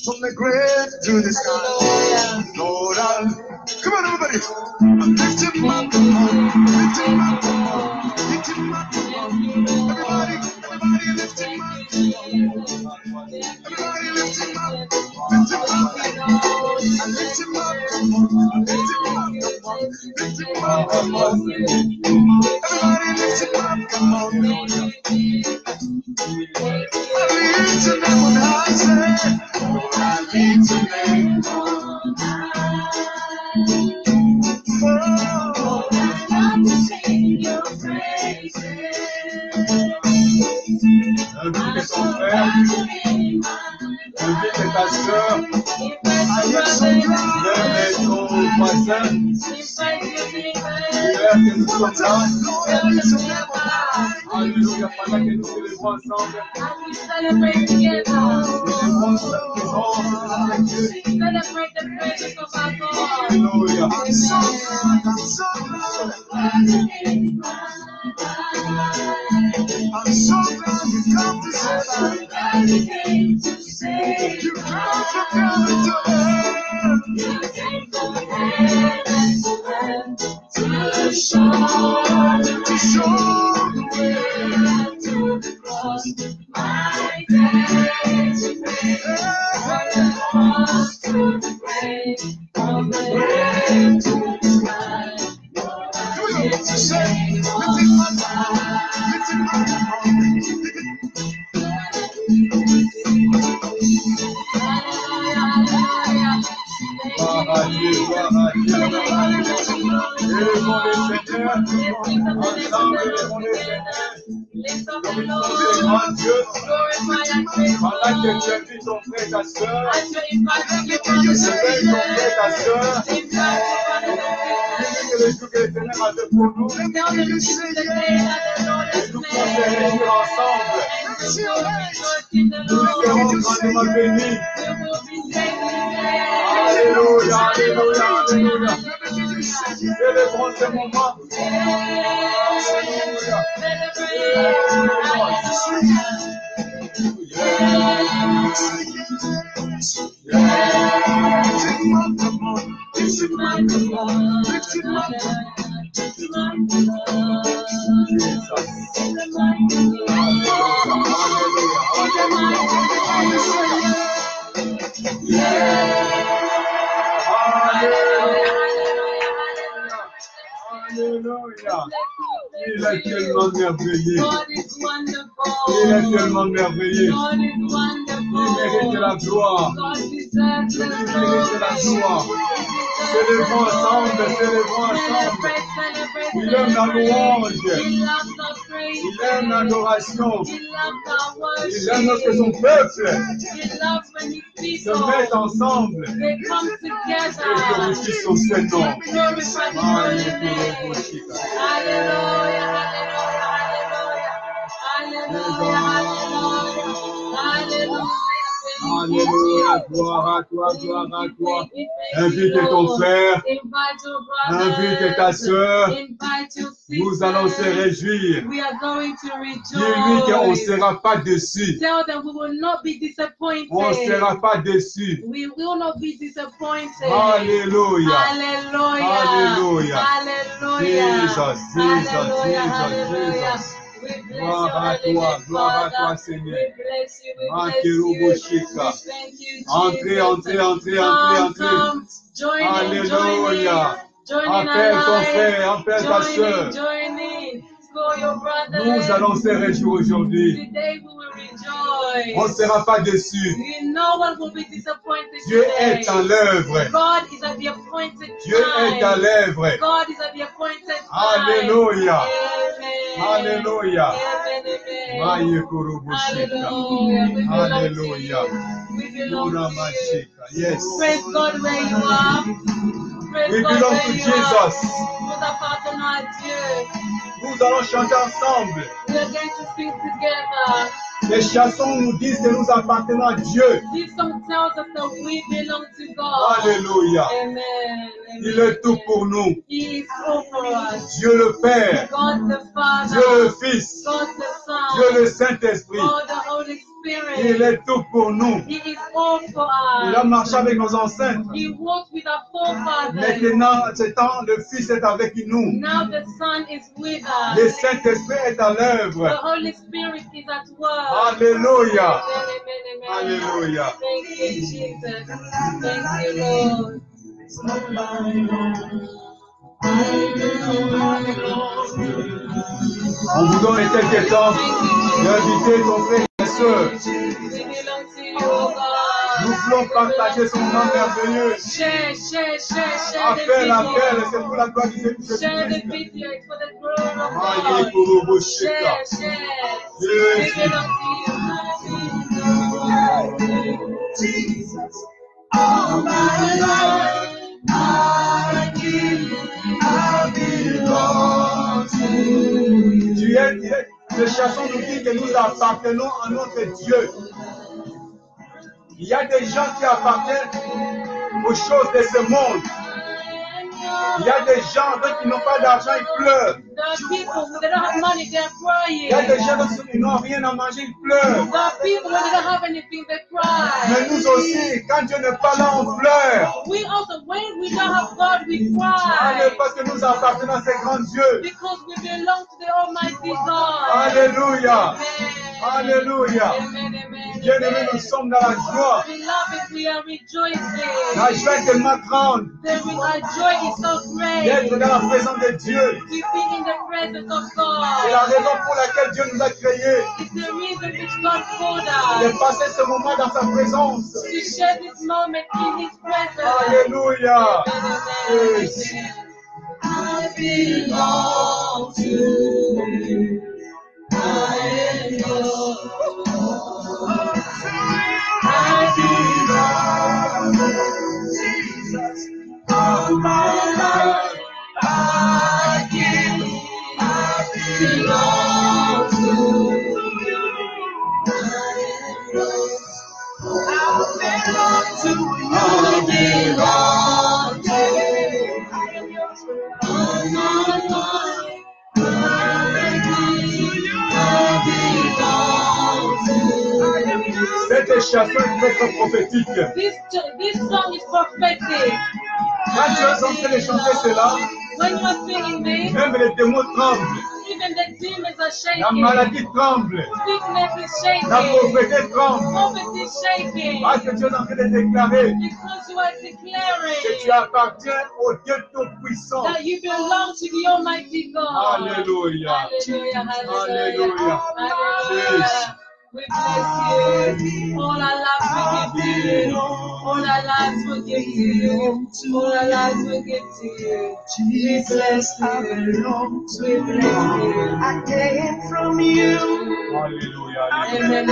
From the grave to the sky, Lord, come on, everybody, lift him up, come on, lift him up, come on, lift him up, come on, everybody lift him up, everybody lift him up, lift him up, and lift him up, come on, lift him up, come on, lift him up, come on, everybody lift him up, come on, I lift him up when I say. I need to make oh, I love to sing your praises. Invite ton frère, invite ta soeur, même ton voisin. Hier que nous sommes là, alléluia, pendant que nous célébrons ensemble. Celebrate together. Celebrate the presence of our God. Hallelujah. I'm so glad you come to say you come from heaven to earth. You came from heaven to show the way to the cross. My days from the cross to the grave, from the grave to the sky. It's a shame, lifting my life, lifting my heart. Pendant que tu invites ton frère, ta soeur, réveille ton frère, ta soeur, que le jour que l'Éternel a fait pour nous, et nous pouvons se réunir ensemble. Nous serons grandement bénis. Alléluia, alléluia, alléluia. Célébrons ce moment. Alléluia. Alléluia. Il est tellement merveilleux. Il est tellement merveilleux. Il mérite la gloire. Il mérite la gloire. Célébrons ensemble, célébrons ensemble. Il aime la louange. Il aime l'adoration. Il aime que son peuple se mette ensemble et glorifie son Seigneur. Alléluia, gloire à toi, gloire à toi. Invite ton frère, invite ta soeur. Nous allons se réjouir. Dis-lui qu'on ne sera pas déçus. On ne sera pas déçus. Alléluia. Alléluia. Jesus, Jesus, Jesus, Jesus. Gloire à Heavenly toi, Father. Seigneur. We bless you, we bless Manquez-nous, you. We Boshika. thank you, Entrez, entrez, entrez, entrez, entrez. Come, join in, join in. Alléluia. Join in our Appelle ton lives. frère, appelle ta sœur. Join in. Call your brother. Nous allons se réjouir aujourd'hui. Today we will rejoice. On ne sera pas déçus. No one will be disappointed Dieu today. est en l'œuvre. God is at the appointed Dieu est à time. l'œuvre. God is at the appointed time. Alléluia. Amen. Alléluia. Amen, amen. Maye Kurubushika. Hallelujah. Alléluia. We belong to you. Uramashika. Yes. Praise God where you are. Praise We God belong where to you Jesus. are. Nous appartenons à Dieu. Nous allons chanter ensemble. We are going to sing together. Les chansons nous disent que nous appartenons à Dieu. This song tells us that we belong to God. Alléluia. Amen. Il est tout pour nous. He is all for us. Dieu le Père, God the Father. Dieu le Fils, God the Son. Dieu le Saint-Esprit. God the Holy Spirit. Il est tout pour nous. He is all for Il a us. marché avec nos ancêtres. He walked with our forefathers. Maintenant, c'est temps, le Fils est avec nous. Now the Son is with Le us. Saint-Esprit est à The l'œuvre. Holy Spirit is at work. Alléluia. Amen, amen, amen. Alléluia. Thank you, Jesus. Thank you, Lord. On vous donne quelques temps d'inviter ton frère et ta soeur. We belong to you, oh God. Nous voulons partager son nom merveilleux. Share the Appel, appel, video. c'est pour la gloire de Dieu. Share the video. It's for the glory of Maye God. Kurubushika. Share. Yes. We belong to you. Jesus, all my life, I give, I belong to you. Les chansons nous disent que nous appartenons à notre Dieu. Il y a des gens qui appartiennent aux choses de ce monde. Il y a des gens qui n'ont pas d'argent, ils pleurent. There are people when they don't have money, they're Il y a des crying. gens qui n'ont rien à manger, ils pleurent. There are people when they don't have anything, they Mais cry. nous aussi, quand Dieu n'est pas là, on pleure. We also, when we don't have God, we Allez, cry. parce que nous appartenons à ce grand Dieu. Because we belong to the Almighty God. Alléluia. Amen. Alléluia. Amen, amen, Bien-aimés, nous amen. sommes dans la joie. Beloved, we are rejoicing. La joie est tellement grande Our joy is so d'être great. dans la présence de Dieu. To be in the presence of C'est la God. raison pour laquelle Dieu nous a créés. It's the reason which God called De us passer ce moment dans sa présence. to share this moment in His presence. Alléluia. Amen. Yes. I belong to you. I am yours. I belong to Jesus. All my life, I give, I belong to you. I am yours. I belong to you. I belong to you. I am yours. All my life, I belong to you. I belong to you. I am yours. Cette chanson est très prophétique. This song is prophetic. Quand tu es en train de chanter cela, When you are singing this, même les démons tremblent. even the demons are La shaking. maladie tremble. Sickness is La shaking. pauvreté tremble. Poverty is shaking. Parce que tu es en train de déclarer Because you are que tu declaring appartiens au Dieu Tout-Puissant. that you belong to the Almighty God. Alléluia. Hallelujah. Alléluia. Hallelujah. We bless you. All our lives we give to you. All our lives we give to you. All our lives we give to you. We bless you. We bless you. I came from you. Alléluia. Amen.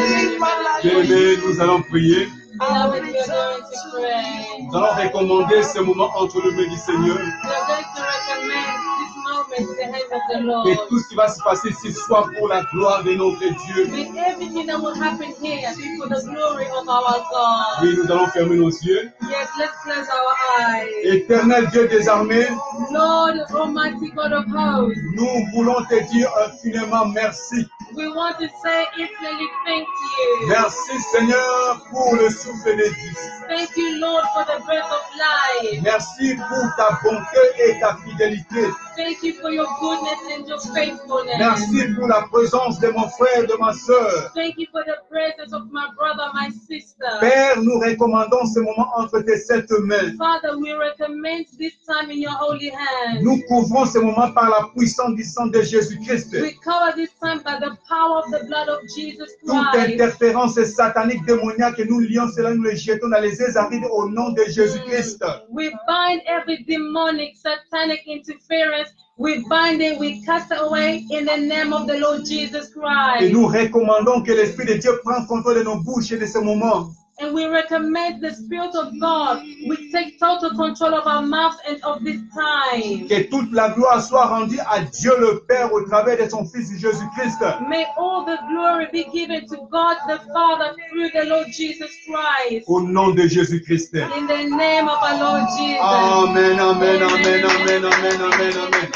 Bien-aimés, nous allons prier. Beloved, we are going to pray. Nous allons recommander ce moment entre les mains du Seigneur. We are going to recommend this moment in the hands of the Que Lord. tout ce qui va se passer ici soit pour la gloire de notre Dieu. May everything that will happen here be for the glory of our God. Oui, nous allons fermer nos yeux. Yes, let's close our eyes. Éternel Dieu des armées, Lord, Almighty God of hosts, nous voulons te dire infiniment merci. We want to say instantly thank you. Merci Seigneur pour le souffle de vie. Thank you, Lord, for the breath of life. Merci pour ta bonté et ta fidélité. Thank you for your goodness and your faithfulness. Merci pour la présence de mon frère et de ma sœur. Thank you for the presence of my brother, my sister. Père, nous recommandons ce moment entre tes saintes mains. Father, we recommend this time in your holy hands. Nous couvrons ce moment par la puissance du sang de Jésus-Christ. We cover this time by the power of the blood of Jesus Toute Christ. interférence satanique démoniaque, nous lions cela, nous les jetons dans les ésarides au nom de Jésus-Christ. We bind every demonic, satanic interference. We bind it, we cast it away in the name of the Lord Jesus Et Christ. nous recommandons que l'Esprit de Dieu prenne contrôle de nos bouches et de ce moment. And we recommend the Spirit of God. We take total control of our mouths and of this time. Que toute la gloire soit rendue à Dieu le Père au travers de son Fils Jésus-Christ. May all the glory be given to God the Father through the Lord Jesus Christ. Au nom de Jésus-Christ. In the name of our Lord Jesus. Amen, amen, amen, amen, amen, amen, amen.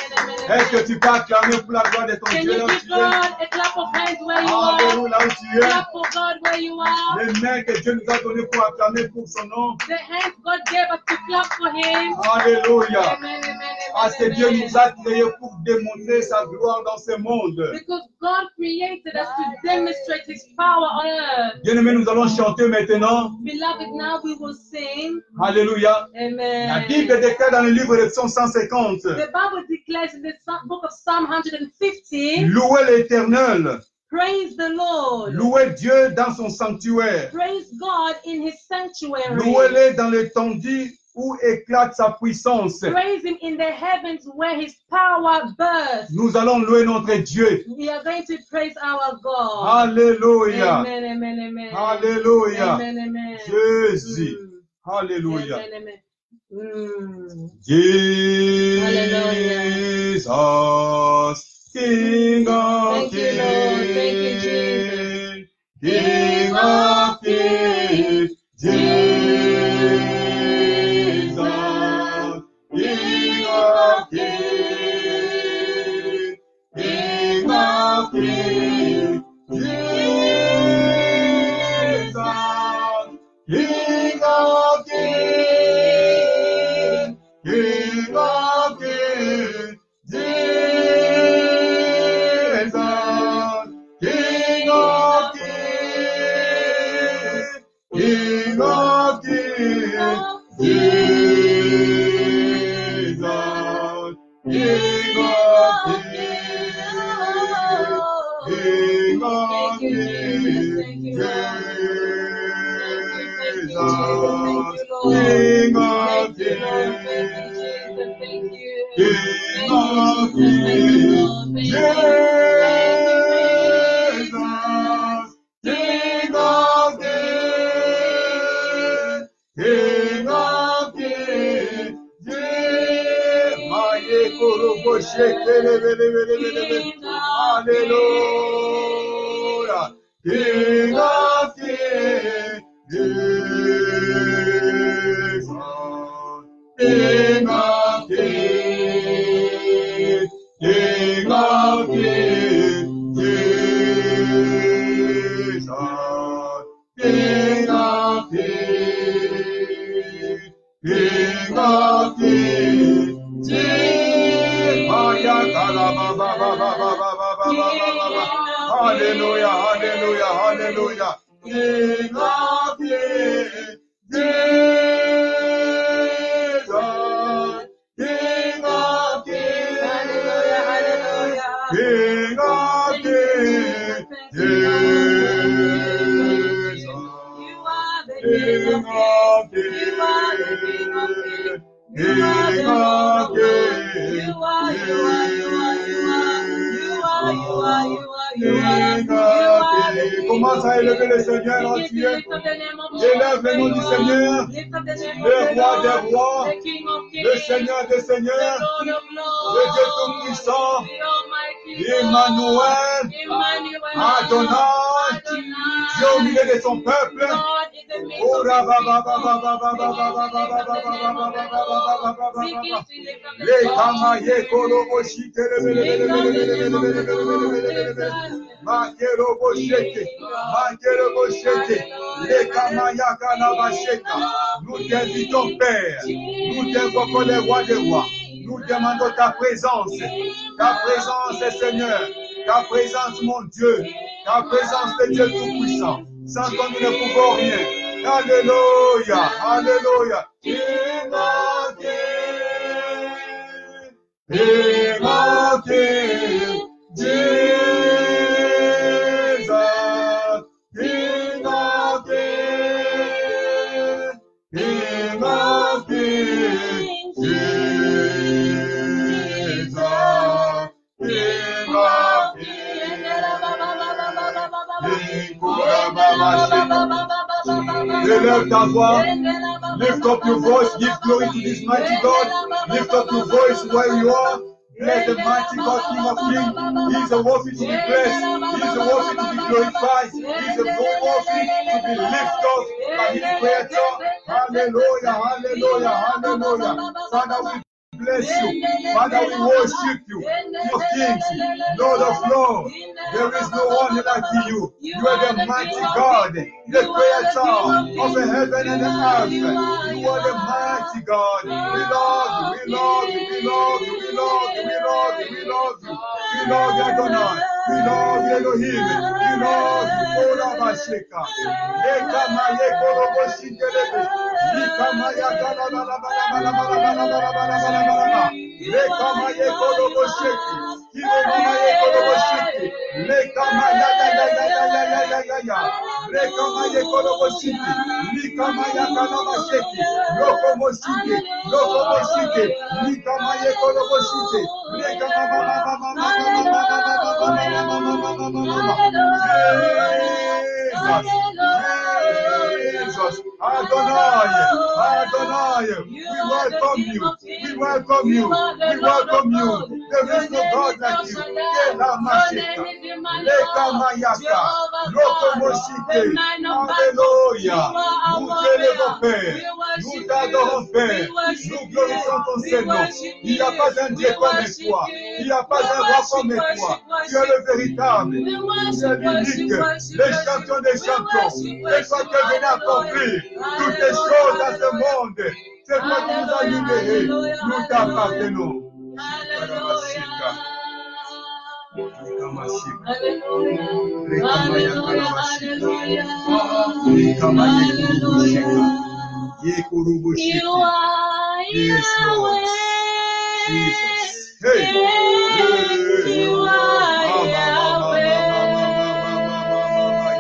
Est-ce que tu peux acclamer pour la gloire de ton Can Dieu you là où give tu es? God a clap of hands where you are? Alléluia, là où tu es. Clap for God where you are. Les mains que Dieu nous a données pour acclamer pour son nom. The hands God gave us to clap for Him. Alléluia. Amen, amen, Parce que amen, Dieu amen. nous a créés pour démontrer sa gloire dans ce monde. Because God created us to demonstrate His power on earth. Bien-aimés, nous allons chanter maintenant. Beloved, now we will sing. Alléluia. La Amen. Bible déclare dans le livre de Psaume 150. The Bible declares in the book of Psalm 150, Louez l'Éternel. praise the Lord. Louez Dieu dans son sanctuaire. Praise God in His sanctuary. Louez-le dans l'étendue où éclate sa puissance. Praise Him in the heavens where His power bursts. Nous allons louer notre Dieu. We are going to praise our God. Alléluia. Amen, amen, amen. Alléluia. Amen, amen. Jésus. Mm. Alléluia. Amen, amen. Mm. Jesus, King of Thank you, Lord. Thank you, Kings, Jesus. King of Kings, Jesus, King of Kings, King of Kings, Jesus, King of Kings, King of Kings, Jesus, King of Kings, King of Kings, Jesus, King of Kings, King of Kings, King of Hallelujah. King of Kings, Jesus, King of Kings, King of Kings, Jesus, King of Kings, King of Kings, Hallelujah, hallelujah, hallelujah. King of Kings, Jesus, King of Kings, King of Kings, Jesus, King of Kings, King of Kings, commence à élever le Seigneur entier. Élève le nom du Seigneur, le roi des rois, le Seigneur des seigneurs, le Dieu tout-puissant, Emmanuel, Adonai, Dieu au milieu de son peuple, Nous t'invitons, Père. Nous t'invoquons les rois des rois. Nous demandons ta présence, Seigneur, ta présence, mon Dieu, ta présence de Dieu Tout-Puissant. Sans toi, nous ne pouvons rien. Alléluia, alléluia. King of Kings, Jesus, King of Kings, King of Kings, Jesus, King of Kings. Élève ta voix, lift up your voice, give glory to this mighty God, lift up your voice where you are. Bless the mighty God, King of Kings. He is a worthy to be blessed. He is a worthy to be glorified. He is a worthy to be lifted up by His Creator. Hallelujah, hallelujah, hallelujah. Father, we bless you. Father, we worship you. King of Kings, Lord of Lords. There is no one like you. You are the mighty God, the Creator of the heaven and the earth. You are the mighty God. We love you, we love you, we love you, we love you, we love you, we love you. We love you, Adonai. We love you, Elohim. We love you, Kola Basheka. Yekama Yekoro Boshikelebe. Yekama Yakala Bala. Yekama Yekoro Bosheki. Yekama Yekoro Bosheki. Yekama Yakala. Rekama Yekoro Bosheki. Yekama Yakala Basheki. Loko Bosheki. Loko Bosheki. Yekama Yekoro Bosheki. Rekama Jesus, Adonai, Adonai, we welcome you, we welcome you, we welcome you. There is no God like you. Alléluia. Nous t'élevons, Père, nous t'adorons, Père, nous glorifions ton Seigneur. Il n'y a pas un Dieu comme toi, il n'y a pas un roi comme toi. Tu es le véritable, tu es l'unique, le champion des champions. C'est toi qui viens accomplir toutes les choses dans ce monde. C'est toi qui nous as libérés. Nous t'appartenons. Yes, Lord. Jesus. Hey. You are Yahweh.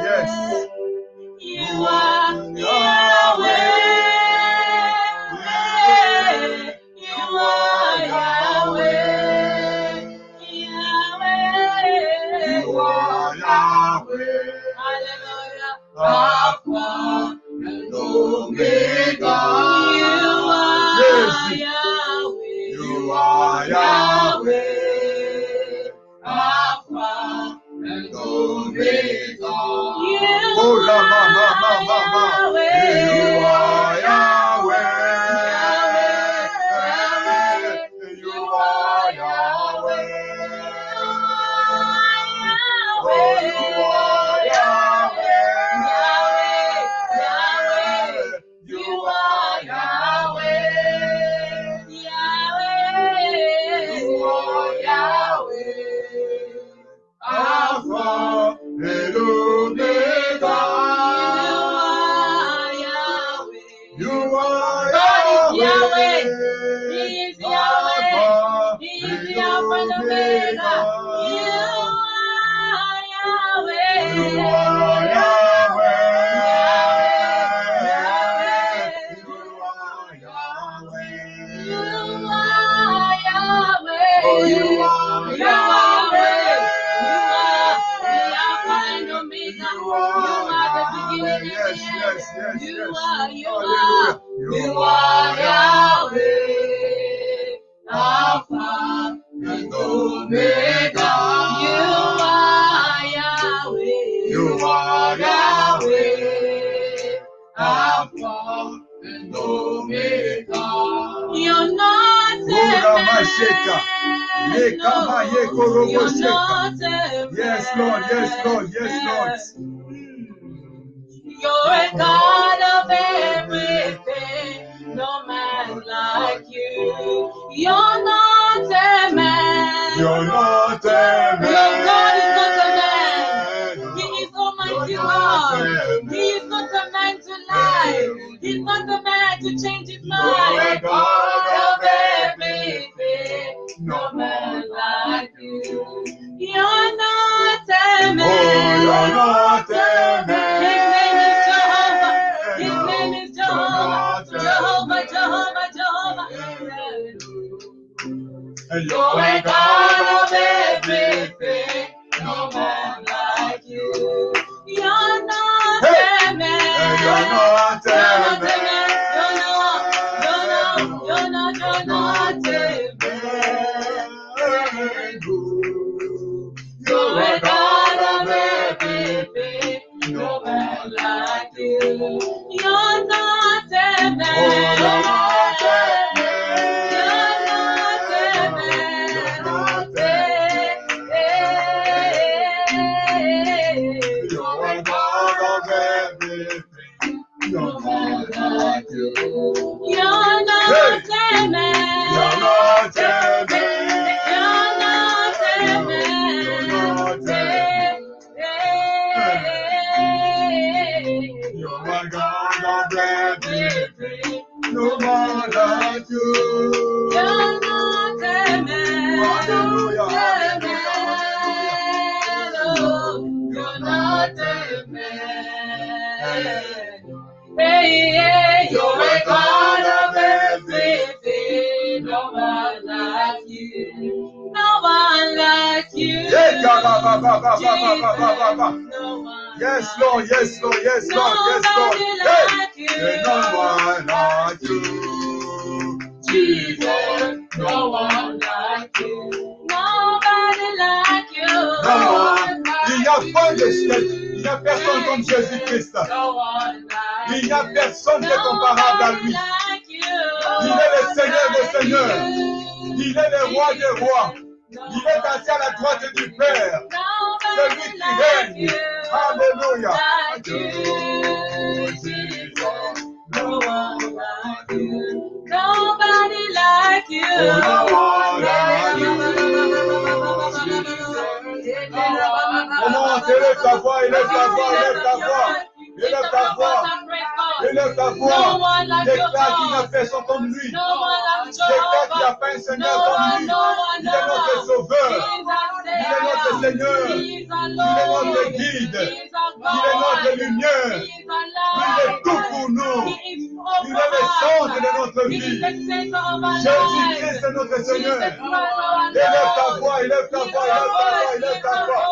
Yes. You are Yahweh. You are Yahweh. You are Yahweh. Hallelujah. Alpha and Omega. You are Yahweh. Alpha and Omega. Oh, la mama, mama, mama. You are Yahweh. You are Yahweh. Oh, you are Yahweh. Sheka. Lekama Yekorobo Sheka. Yes, Lord, yes, Lord, yes, Lord. You're a God of everything, no man like you. You're not a man. You're not a man. Your God is not a man. He is Almighty God. He is not a man to lie. He's not a man to change his mind. You're a God of everything, no man like you. You're not a man. Oh, you're not a man. His name is Jehovah. Jehovah, Jehovah, Jehovah. And You're a God of everything, no man like you. You're not a man. You're not a man. You're not a man. You're a God of everything, no man like you. You're not a man. You're not a man. You're a God of everything. No man like you. You're not a man. You're not a man. You're not a man. You're a God of everything. No man like you. You're not a man. Hallelujah. You're not a man. Hey, you're a God of everything. No one like you. No one like you. Yes, Lord, yes, Lord, yes, Lord, yes, Lord. Hey, no one like you. Jesus, no one like you. Nobody like you. No one. Il n'y a pas de il n'y a personne comme Jésus-Christ. No one like Il n'y a personne qui est comparable à lui. Il est le Seigneur des Seigneurs. Il est le roi des rois. Il est assis à la droite du Père. Celui qui règne. Alléluia. Nobody like you. Comment élève ta voix, élève ta voix, élève ta voix. Élève ta voix. Élève ta voix. Déclare qu'il n'y a personne comme lui. Déclare qu'il n'y a pas un Seigneur comme lui. Il est notre Sauveur. Il est notre Seigneur. Il est notre guide. Il est notre lumière. Il est tout pour nous. Il est le centre de notre vie. Jésus-Christ est notre Seigneur. Élève ta voix, élève ta voix, élève ta voix, élève ta voix.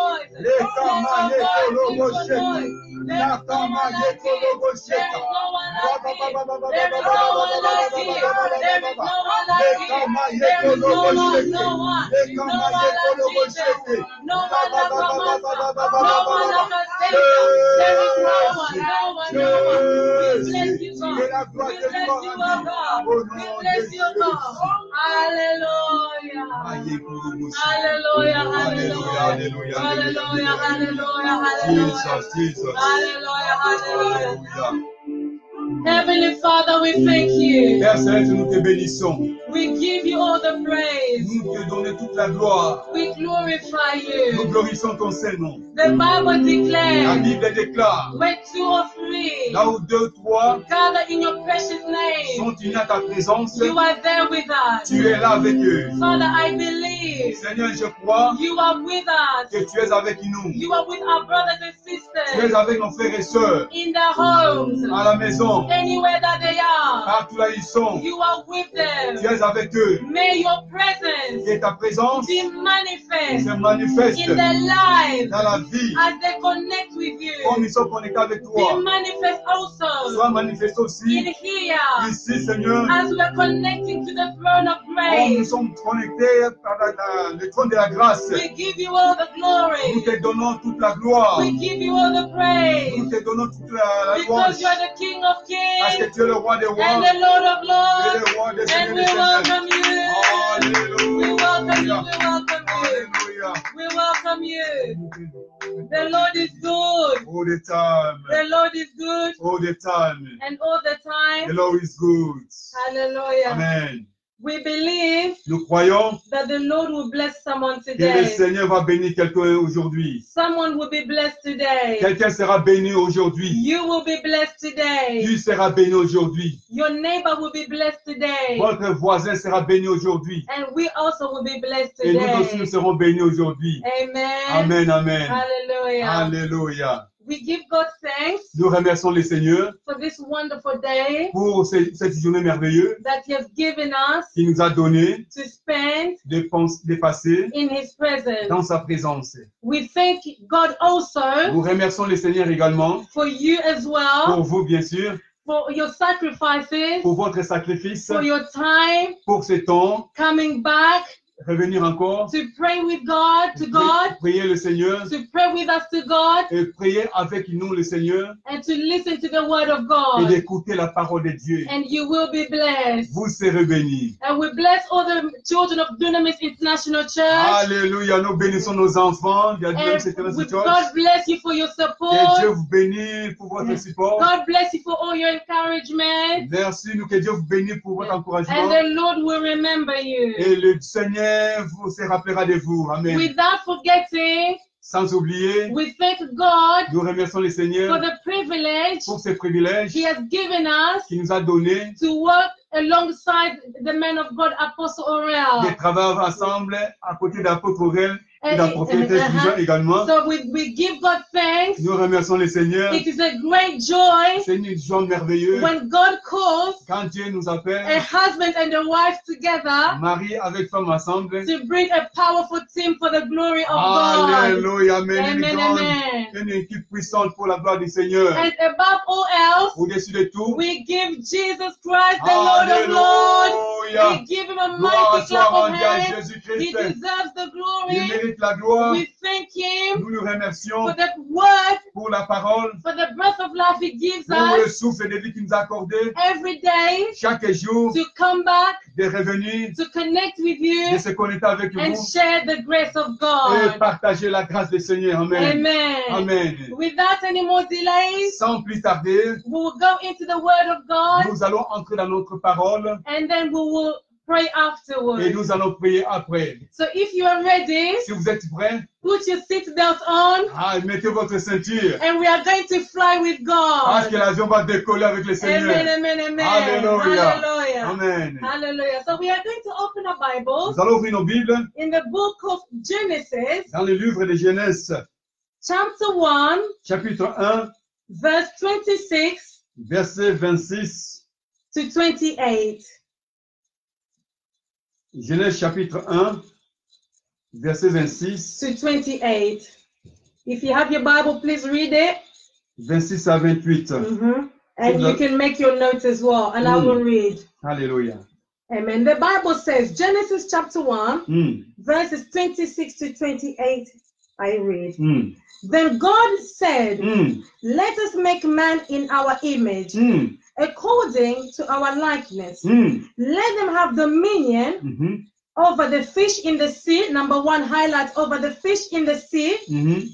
Heavenly Father, we thank you. Père Céleste, nous te bénissons. We give you all the praise. Nous te donnons toute la gloire. We glorify Nous you. glorifions ton Saint-Nom. The Bible La declares, Bible déclare, where two or three là où deux ou trois gather in your precious name, sont unis à ta présence, you are there with us. tu es là avec eux. Father, I believe Seigneur, je crois you are with us. que tu es avec nous. You are with our brothers and Tu es sisters avec nos frères et sœurs in their homes, à la maison, anywhere that they are. partout là ils sont. You are with them. Tu es avec eux. May your presence Et ta présence be manifest se manifeste in their lives dans la vie. as they connect with Comme you. ils sont connectés avec Be toi, manifest also sois manifesté in aussi here ici, Seigneur. as we are connecting to the throne of Comme nous grace. sommes connectés par le trône de la grâce, We give you all the nous glory. te donnons toute la gloire. We give you all the Nous praise te donnons toute la louange. because you are the King of Parce que Kings tu es le roi des rois and the Lord of et Lords, le roi des and seigneurs we des seigneurs. welcome you. Alléluia. The Lord is good. All the time. The Lord is good. All the time. And all the The time. Lord is good. Hallelujah. Amen. We believe Nous croyons that the Lord will bless someone que le today. Seigneur va bénir quelqu'un aujourd'hui. Someone will be blessed today. Quelqu'un sera béni aujourd'hui. You will be blessed today. Tu seras béni aujourd'hui. Your neighbor will be blessed today. Votre voisin sera béni aujourd'hui. And we also will be blessed Et nous aussi, nous today. serons bénis aujourd'hui. Amen. Amen, amen. Hallelujah. Alléluia. We give God thanks Nous remercions le Seigneur for this wonderful day pour cette journée merveilleuse that He has given us qu'il nous a donné to spend de passer in His presence. dans sa présence. We thank God also Nous remercions le Seigneur également for you as well, pour vous, bien sûr, for your sacrifices, pour votre sacrifice, for your time pour ce temps, coming back revenir encore, to pray with God, to God, prier le Seigneur to pray with us to God, et prier avec nous le Seigneur and to listen to the word of et God. d'écouter la parole de Dieu. And you will be blessed. Vous serez bénis. And we bless all the children of Dunamis International Church. Alléluia, nous bénissons nos enfants. And Que God bless you for your Dieu support. vous bénisse pour votre support. God bless you for all your encouragement. Merci, nous que Dieu vous bénisse pour votre And encouragement. the Lord will remember you. Et le Seigneur vous se rappellera de vous. Amen. Without forgetting, Sans oublier, we thank God nous remercions le for Seigneur the privilege pour ce privilège He has given us qu'il nous a donné to work alongside the man of God, Apostle de Aurel. travailler ensemble à côté d'apôtre Aurel et d'un prophète Uh-huh. également. So we give God thanks. Nous remercions le Seigneur. It is a great joy C'est une joie merveilleuse when God calls quand Dieu nous a appelle, husband and a wife together mari avec femme ensemble. to bring a powerful team for the glory of God. Alléluia, amen. Amen, amen. Une équipe puissante pour la gloire du Seigneur. And above all else, Au-dessus de tout, we give Jesus Christ, the Lord of Lords. Alléluia. We give him a Gloire mighty soit clap of rendue à hands. He Jésus-Christ. deserves the Il glory. mérite la gloire. We thank him Nous le remercions for the word, pour la parole, for the breath of life he gives pour le us souffle de vie qu'il nous a accordé every day chaque jour, to come back, de revenir, to connect with de you, se connecter avec and vous share the grace of et God. partager la grâce du Seigneur. Amen. Amen. Amen. Without any more delays, Sans plus tarder, we will go into the word of God, nous allons entrer dans notre parole and then we will pray et afterwards. nous allons prier après. So if you are ready, Si vous êtes prêts, put your seatbelt on, mettez votre ceinture and we are going to fly with parce que God. l'avion va décoller avec le Seigneur. Amen, amen, amen. Alléluia. Hallelujah. Amen. Hallelujah. So we are going to open our Bibles Nous allons ouvrir nos Bibles in the book of Genesis, dans le livre de Genèse, chapter 1, chapitre 1, verse 26 verset 26. to 28. Genèse chapitre 1, verset 26, To 28. If you have your Bible, please read it. 26 à 28. And you can make your notes as well, and I will read. Alléluia. Amen. The Bible says, Genesis chapter 1, Mm, verses 26 to 28. I read. mm, Then God said, mm, let us make man in our image, mm, according to our likeness. mm, Let them have dominion mhm, over the fish in the sea. Number one, highlight over the fish in the sea, mhm,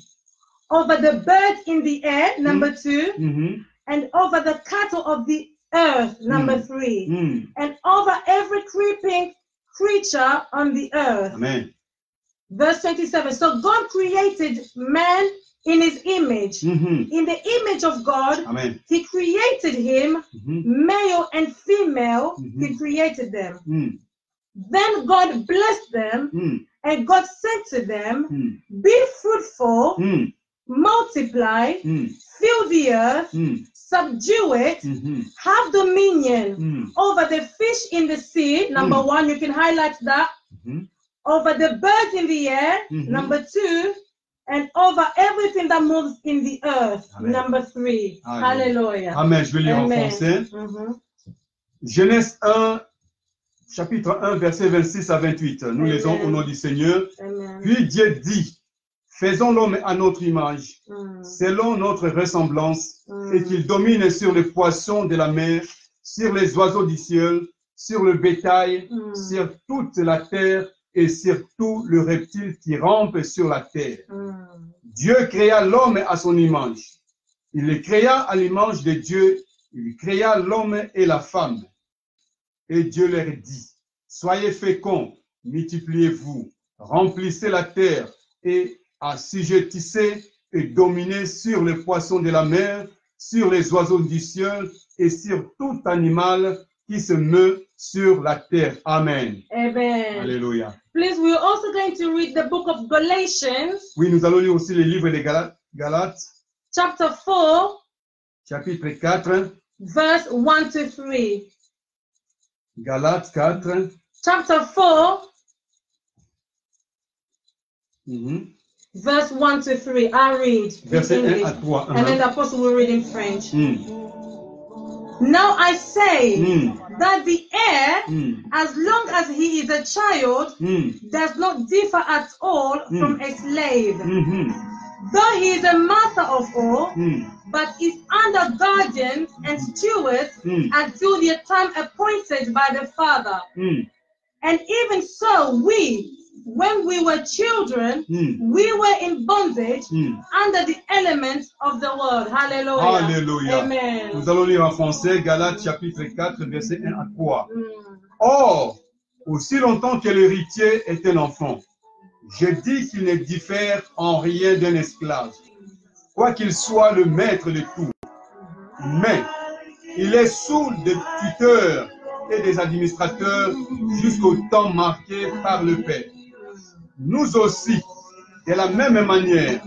over the bird in the air. Number two, mhm, and over the cattle of the earth. Number three, mm. and over every creeping creature on the earth. Amen. Verse 27. So God created man in his image. Mhm, In the image of God, Amen. he created him, Mhm, male and female, he Mhm. created them. mm, Then God blessed them, mm, and God said to them, mm, be fruitful, mm, multiply, mm, fill the earth, mm, subdue it, mhm, have dominion mm, over the fish in the sea. Number Mm. one, you can highlight that. mhm. Over the birds in the air. Mhm. Number two, and over everything that moves in the earth. Amen. Number three. Amen. Hallelujah. Amen. Je vais lire en Amen. français. Mhm. Genèse 1, chapitre 1, verset 26 à 28. Nous Amen. lisons au nom du Seigneur. Amen. Puis Dieu dit, faisons l'homme à notre image, Mm. selon notre ressemblance, Mm. et qu'il domine sur les poissons de la mer, sur les oiseaux du ciel, sur le bétail, Mm. sur toute la terre, et sur tout le reptile qui rampe sur la terre. Dieu créa l'homme à son image. Il les créa à l'image de Dieu. Il créa l'homme et la femme. Et Dieu leur dit, soyez féconds, multipliez-vous, remplissez la terre et assujettissez et dominez sur les poissons de la mer, sur les oiseaux du ciel et sur tout animal qui se meut sur la terre. Amen. Amen. Alléluia. Please, we're also going to read the book of Galatians, Oui, nous allons lire aussi les livres des Galates, chapter 4, chapitre 4, verse 1 to 3. Galates 4, Chapter 4, verse 1 to 3. I read in verset 1 English, à 3. and then the apostle will read in French. Mhm. Now I say Mhm. that the heir, Mhm. as long as he is a child, Mhm. does not differ at all from a slave, Mhm. though he is a master of all, Mhm. but is under guardians and stewards until the time appointed by the Father. Mhm. And even so, we, when we were children, we were in bondage under the elements of the world. Hallelujah. Alléluia. Amen. Nous allons lire en français Galates chapitre 4, verset 1 à 3. Or, aussi longtemps que l'héritier est un enfant, je dis qu'il ne diffère en rien d'un esclave, quoiqu'il soit le maître de tout. Mais il est sous des tuteurs et des administrateurs jusqu'au temps marqué par le Père. Nous aussi, de la même manière,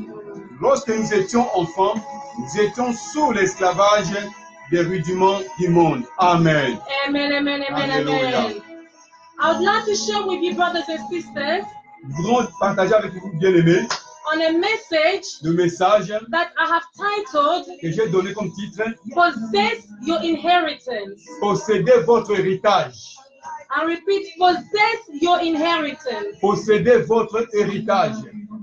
lorsque nous étions enfants, nous étions sous l'esclavage des rudiments du monde. Amen. Amen, amen, amen, Alléluia. amen. I would like to share with you, brothers and sisters, Nous voudrons partager avec vous, bien-aimés, on a message le message that I have titled, que j'ai donné comme titre, Possess Your Inheritance. Possédez votre héritage. I repeat, possess your inheritance. Possédez votre héritage.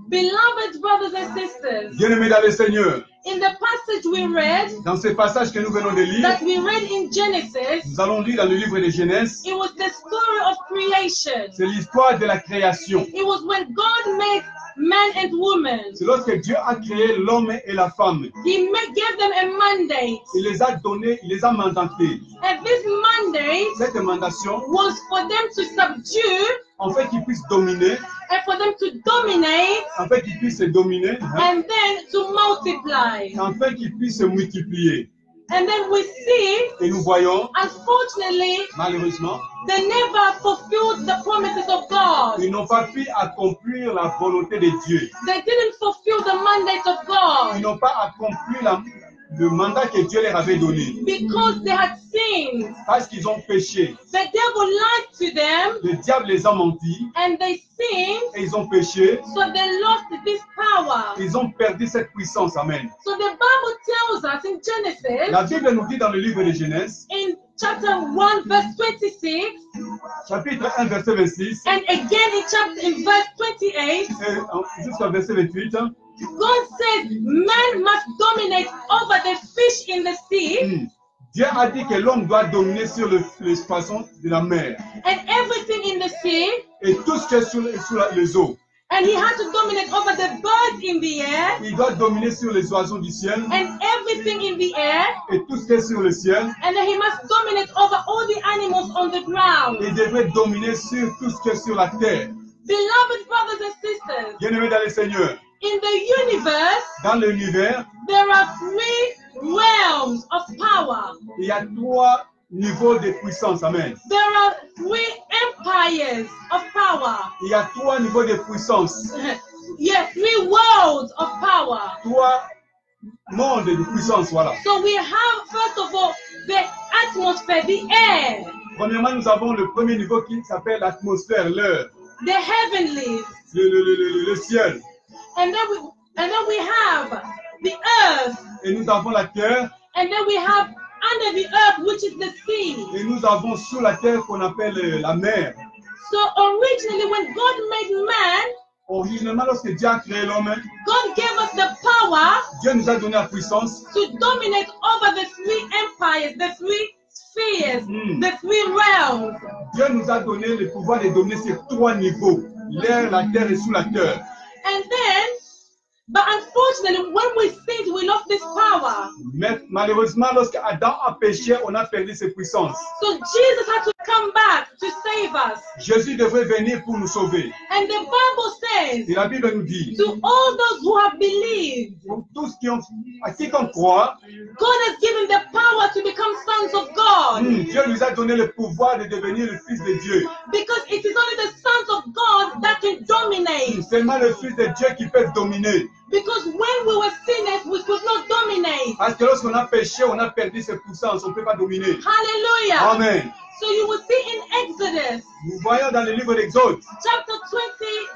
Beloved brothers and sisters, Bien-aimés dans le Seigneur, in the passage we read, dans ce passage que nous venons de lire, that we read in Genesis, nous allons lire dans le livre de Genèse, it was the story of creation. c'est l'histoire de la création. It was when God made man and woman. C'est lorsque Dieu a créé l'homme et la femme. Gave them a mandate. Il les a donnés, il les a mandatés. And this mandate Cette mandation, was for them to subdue en fait, qu'ils puissent dominer, and for them to dominate en fait, qu'ils puissent se dominer, and then to multiply. afin qu'ils puissent se multiplier. And then we see, Et nous voyons, unfortunately, malheureusement, they never fulfilled the promises of God. ils n'ont pas pu accomplir la volonté de Dieu. They didn't fulfill the mandate of Ils God n'ont pas accompli le mandat que Dieu leur avait donné. because they had sinned. Parce qu'ils ont péché. The devil lied to them Le diable les a menti and they sinned, et ils ont péché. so they lost this power. Ils ont perdu cette puissance. Amen. So the Bible tells us in Genesis, La Bible nous dit dans le livre de Genèse, in chapter 1, verse 26, chapitre 1, verset 26, and again in verse 28, et jusqu'au verset 28, God says man must dominate over the fish in the sea Dieu a dit que l'homme doit dominer sur les poissons de la mer and everything in the sea, et tout ce qui est sur les eaux. and he had to dominate over the birds in the air Il doit dominer sur les oiseaux du ciel and everything in the air, et tout ce qui est sur le ciel. and then he must dominate over all the animals on the ground. Il devrait dominer sur tout ce qui est sur la terre. Beloved brothers and sisters, Bien-aimés dans le Seigneur, in the universe, dans l'univers, there are 3 realms of power. il y a 3 niveaux de puissance. Amen. There are 3 empires of power. Il y a 3 niveaux de puissance. Yes, 3 worlds of power. 3 mondes de puissance, voilà. So we have, first of all, the atmosphere, the air, Premièrement, nous avons le premier niveau qui s'appelle l'atmosphère, l'air, the heavenlies, le ciel. and then we have the earth, Et nous avons la terre. and then we have under the earth, which is the sea. Et nous avons sous la terre qu'on appelle la mer. So originally, when God made man, Originalement, lorsque Dieu a créé l'homme, God gave us the power Dieu nous a donné la puissance to dominate over the 3 empires, the 3 spheres, the 3 realms. Dieu nous a donné le pouvoir de dominer sur 3 niveaux, l'air, la terre et sous la terre. And then, but unfortunately, when we sinned, we lost this power. Mais malheureusement, lorsque Adam a péché, on a perdu ses puissances. So Jesus had to come back to save us. Jésus devrait venir pour nous sauver. And the Bible says, Et la Bible nous dit, to all those who have believed, pour tous à quiconque croit, God has given the power to become sons of God. Dieu nous a donné le pouvoir de devenir le Fils de Dieu. Because it is only the sons of God that can dominate. Seulement le Fils de Dieu qui peut dominer. Because when we were sinners, we could not dominate. Parce que lorsqu'on a péché, on a perdu ses puissances, on ne peut pas dominer. Hallelujah. Amen. So you will see in Exodus, Nous voyons dans le livre d'Exode, chapter 20,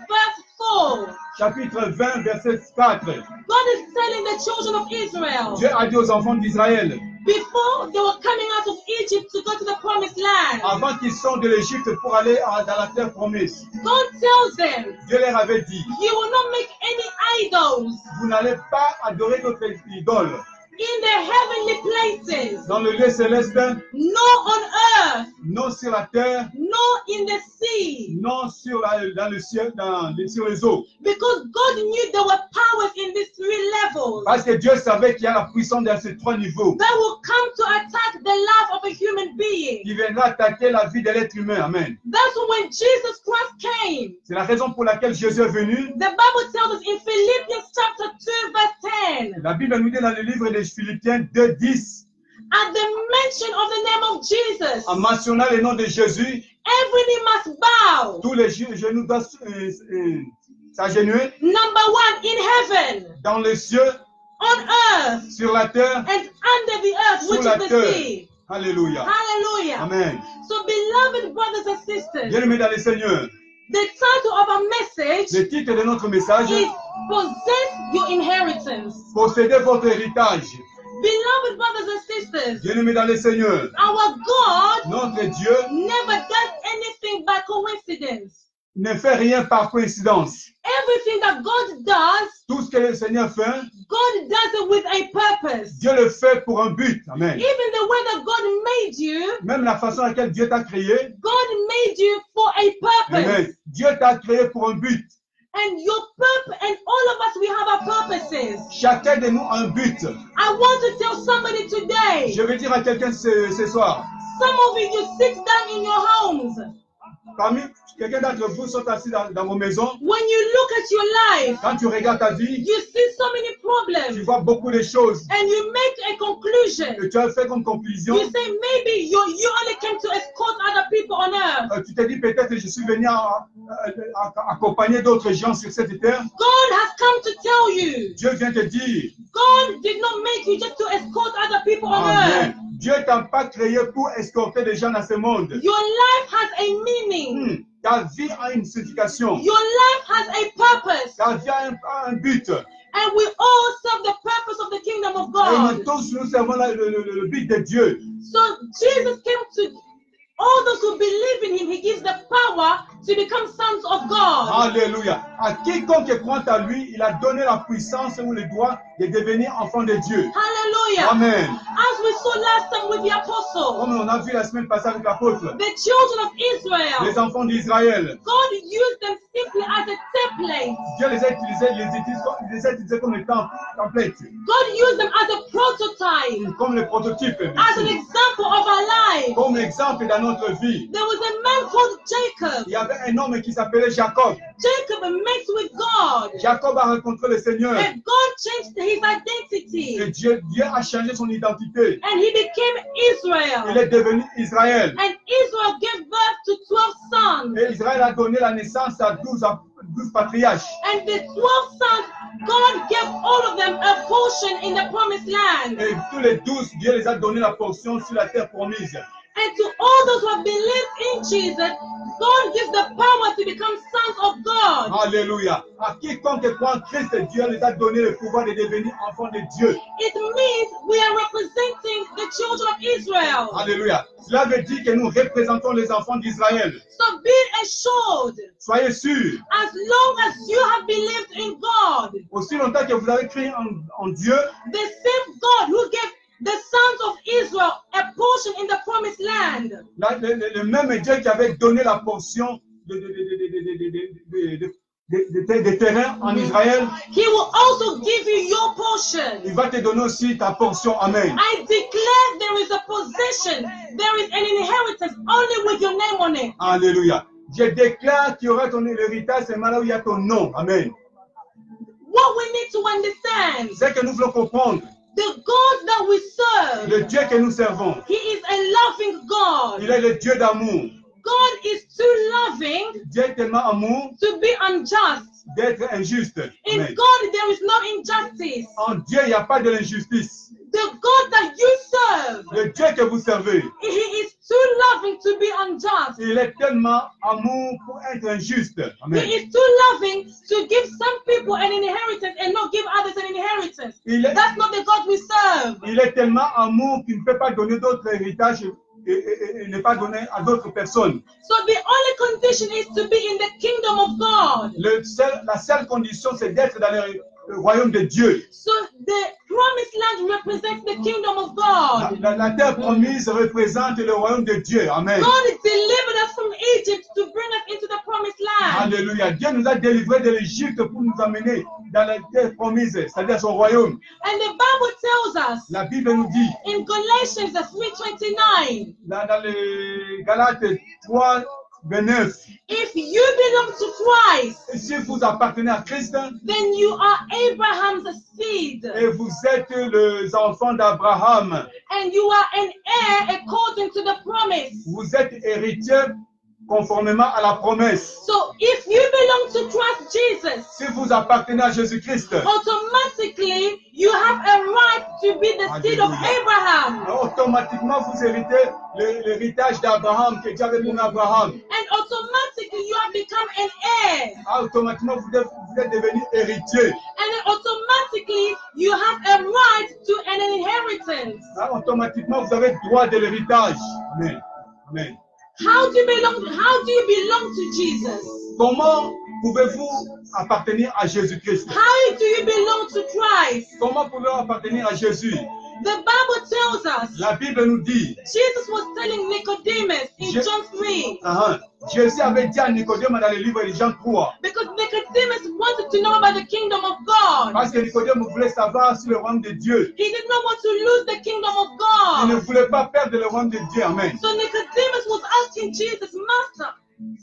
verse 4, chapitre 20, verset 4. God is telling the children of Israel, Dieu a dit aux enfants d'Israël, before they were coming out of Egypt to go to the promised land, avant qu'ils sortent de l'Égypte pour aller dans la terre promise, God tells them, Dieu leur avait dit, you will not make any idols vous n'allez pas adorer d'autres idoles in the heavenly places, dans le lieu céleste, nor on earth, non sur la terre, nor in the sea. non dans le ciel, sur les eaux. Because God knew there were powers in these 3 levels Parce que Dieu savait qu'il y a la puissance dans ces 3 niveaux that will come to attack the life of a human being. qui viendra attaquer la vie de l'être humain. Amen. That's when Jesus Christ came. C'est la raison pour laquelle Jésus est venu. The Bible tells us in Philippians chapter 2 verse 10, La Bible nous dit dans le livre des Philippiens 2:10, at the mention of the name of Jesus, en mentionnant le nom de Jésus, every knee must bow. tous les genoux doivent s'agenouiller Number 1 in heaven, dans les cieux, on earth, sur la terre, and under the earth, sous which la is the terre. sea. Alléluia. Hallelujah. Amen. So beloved brothers and sisters, Bien-aimés dans le Seigneur, the title of our message le titre de notre message is est Possess Your Inheritance. Posséder votre héritage. Beloved brothers and sisters, Bien-aimés dans le Seigneur, our God notre Dieu never does anything by coincidence. ne fait rien par coïncidence. Everything that God does, Tout ce que le Seigneur fait, God does it with a purpose. Dieu le fait pour un but. Amen. Even the way that God made you, Même la façon à laquelle Dieu t'a créé, God made you for a purpose. amen. Dieu t'a créé pour un but. And your purpose, and all of us, we have our purposes. Chacun de nous a un but. I want to tell somebody today, Je veux dire à quelqu'un ce soir, some of you sit down in your homes. parmi quelqu'un d'entre vous sont assis dans vos maisons, When you look at your life, quand tu regardes ta vie, you see so many tu problems, vois beaucoup de choses and you make a conclusion. que tu as fait comme conclusion. You say maybe you only came to escort other people on earth. Tu te dis peut-être que je suis venu accompagner d'autres gens sur cette terre. God has come to tell you, Dieu vient te dire, God did not make you just to escort other people on earth. amen. Dieu t'a pas créé pour escorter des gens dans ce monde. Your life has a meaning. Ta vie a une signification. Your life has a purpose. Ta vie a un but. And we all serve the purpose of the kingdom of Et nous God. tous, nous servons le but de Dieu. So Jesus came to all those who believe in him. He gives the power to become sons of God. Alléluia. À quiconque croit à lui, il a donné la puissance ou le droit de devenir enfant de Dieu. Hallelujah. Amen. As we saw last time with the apostle, Comme on a vu la semaine passée avec l'apôtre, the children of Israel, les enfants d'Israël, God used them simply as a template. Dieu les a utilisés comme le template, God used them as a prototype, comme le prototype, as an example of our life. comme exemple dans notre vie. There was a man called Jacob. Il y avait un homme qui s'appelait Jacob. Jacob met with God, Jacob a rencontré le Seigneur. and God changed his identity, Et Dieu a changé son identité. and he became Il Israel. est devenu Israël. And Israel gave birth to 12 sons. Et Israël a donné la naissance à 12 patriarches. And the 12 sons, God gave all of them a portion in the promised land. Et tous les 12, Dieu les a donné la portion sur la terre promise. And to all those who have believed in Jesus, God gives the power to become sons of God. Alléluia. À quiconque croit en Christ, Dieu les a donné le pouvoir de devenir enfants de Dieu. It means we are representing the children of Israel. Alléluia. Cela veut dire que nous représentons les enfants d'Israël. So be assured, Soyez sûrs, as long as you have believed in God, aussi longtemps que vous avez cru en Dieu, the same God who gave the sons of Israel a portion in the promised land. Là, le même Dieu qui avait donné la portion des terrains en Israël, He will also give you your portion. il va te donner aussi ta portion. Amen. I declare there is a possession, there is an inheritance only with your name on it. Alléluia. Je déclare qu'il y aura ton héritage, c'est là où il y a ton nom. Amen. What we need to understand, C'est que nous voulons comprendre. the God that we serve, Le Dieu que nous servons, He is a loving God. il est le Dieu d'amour. God is too loving Dieu est tellement amour to be unjust. d'être injuste. In Amen. God, there is no injustice. En Dieu, il n'y a pas de l'injustice. The God that you serve, Le Dieu que vous servez, He is too loving to be unjust. il est tellement amour pour être injuste. Amen. He is too loving to give some people an inheritance and not give others an inheritance. Il est, That's not the God we serve. il est tellement amour qu'il ne peut pas donner d'autres héritages et ne pas donner à d'autres personnes. So the only condition is to be in the kingdom of God. La seule condition, c'est d'être dans le royaume de Dieu. So the promised land represents the kingdom of God. La terre promise représente le royaume de Dieu. Amen. God delivered us from Egypt to bring us into the promised land. Alléluia. Dieu nous a délivrés de l'Égypte pour nous amener dans la terre promise, c'est-à-dire son royaume. And the Bible tells us La Bible nous dit, in Galatians 3:29, dans les Galates 3, 29, if you belong to Christ, si vous appartenez à Christ then you are Abraham's seed, et vous êtes les enfants d'Abraham, and you are an heir according to the promise. vous êtes héritiers conformément à la promesse. So if you belong to Christ Jesus, Si vous appartenez à Jésus-Christ, automatically you have a right to be the seed of Abraham. automatiquement vous héritez l'héritage d'Abraham que Dieu avait donné à Abraham. And automatically you have become an heir. Automatiquement vous êtes devenu héritier. And then automatically you have a right to an inheritance. Automatiquement vous avez droit de l'héritage. Amen. Amen. How do you belong to Jesus? Comment pouvez-vous appartenir à Jésus-Christ? How do you belong to Christ? Comment pouvez-vous appartenir à Jésus? The Bible tells us, La Bible nous dit, Jesus was telling Nicodemus in John 3, Jésus avait dit à Nicodème dans le livre de Jean 3, because Nicodemus wanted to know about the kingdom of God. parce que Nicodème voulait savoir sur le royaume de Dieu. He did not want to lose the kingdom of Il ne God. voulait pas perdre le royaume de Dieu. Amen. So Nicodemus was asking Jesus, Master,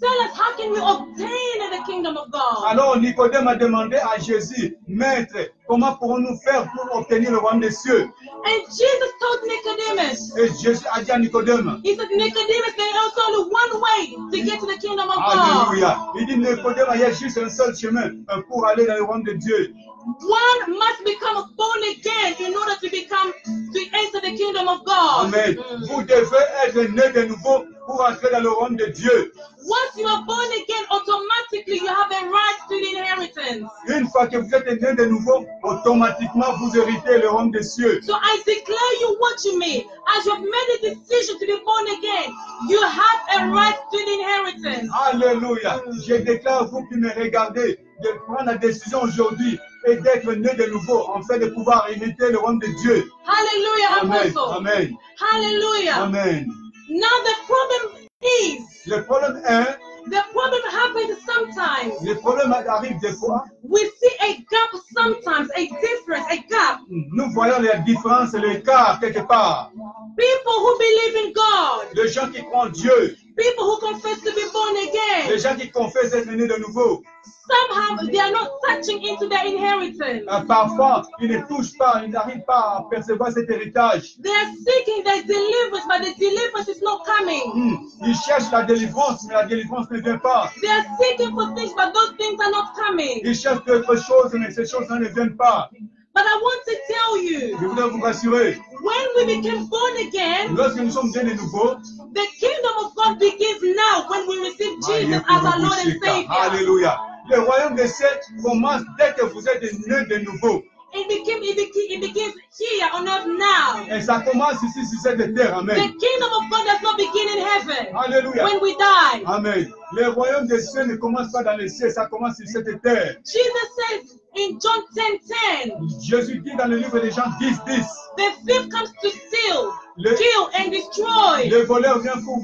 tell us how can we obtain the kingdom of God? Alors Nicodème a demandé à Jésus, Maître, comment pourrons-nous faire pour obtenir le royaume des cieux? And Jesus told Nicodemus, Et Jésus a dit à Nicodème, he said, Nicodemus, there is only one way to get to the kingdom of God. Alléluia. Il dit Nicodème, il y a juste un seul chemin pour aller dans le royaume de Dieu. One must become born again in order to enter the kingdom of God. Amen. Vous devez être né de nouveau pour entrer dans le royaume de Dieu. Once you are born again, automatically you have a right to the inheritance. Une fois que vous êtes né de nouveau, automatiquement vous héritez le royaume des cieux. So I declare you watching me, as you have made a decision to be born again, you have a right to the inheritance. Alléluia. Je déclare vous qui me regardez de prendre la décision aujourd'hui et d'être né de nouveau afin de pouvoir hériter le royaume de Dieu. Hallelujah, Amen. Apostle. Amen. Hallelujah. Amen. Now the problem is, Le problème est, the problem happens sometimes. le problème arrive des fois. We see a gap sometimes, a difference, a gap. Nous voyons les différences et l'écart quelque part. People who believe in God, Les gens qui croient en Dieu, people who confess to be born les again, gens qui confessent être nés de nouveau, somehow they are not touching into their inheritance. parfois ils ne touchent pas, ils n'arrivent pas à percevoir cet héritage. They are seeking their deliverance, but the deliverance is not coming. Ils cherchent la délivrance, mais la délivrance ne vient pas. They are seeking for things, but those things are not coming. Ils cherchent d'autres choses, mais ces choses ne viennent pas. But I want to tell you, Je voudrais vous rassurer, when we became born again, lorsque nous sommes nés de nouveau, the kingdom of God begins now when we receive Jesus as our Lord and Savior. Alléluia. Le royaume des cieux commence dès que vous êtes nés de nouveau. It begins here on earth now. Et ça commence ici sur cette terre. Amen. The kingdom of God does not begin in heaven Alléluia. when we die. Amen. Le royaume des cieux ne commence pas dans les cieux, ça commence sur cette terre. Jesus says, In John 10:10, Jésus dit dans le livre de Jean 10:10, the thief comes to steal, Le- kill, and destroy. le voleur vient pour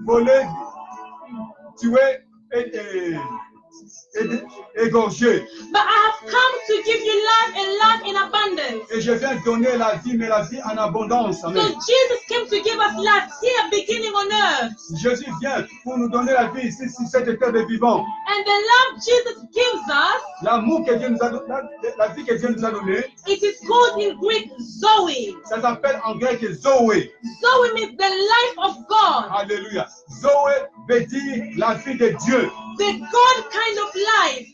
voler, tuer et égorger. But I have come to give you life and life in abundance. Et je viens donner la vie, mais la vie en abondance. So Amen. Jesus came to give us life here, beginning on earth. Jésus vient pour nous donner la vie ici sur cette terre de vivants. And the love Jesus gives us, L'amour que Dieu nous a donné, la vie que Dieu nous a donnée, it is called in Greek Zoe. ça s'appelle en grec Zoé. Zoe means the life of God, Alléluia. Zoé veut dire la vie de Dieu. the God kind of life,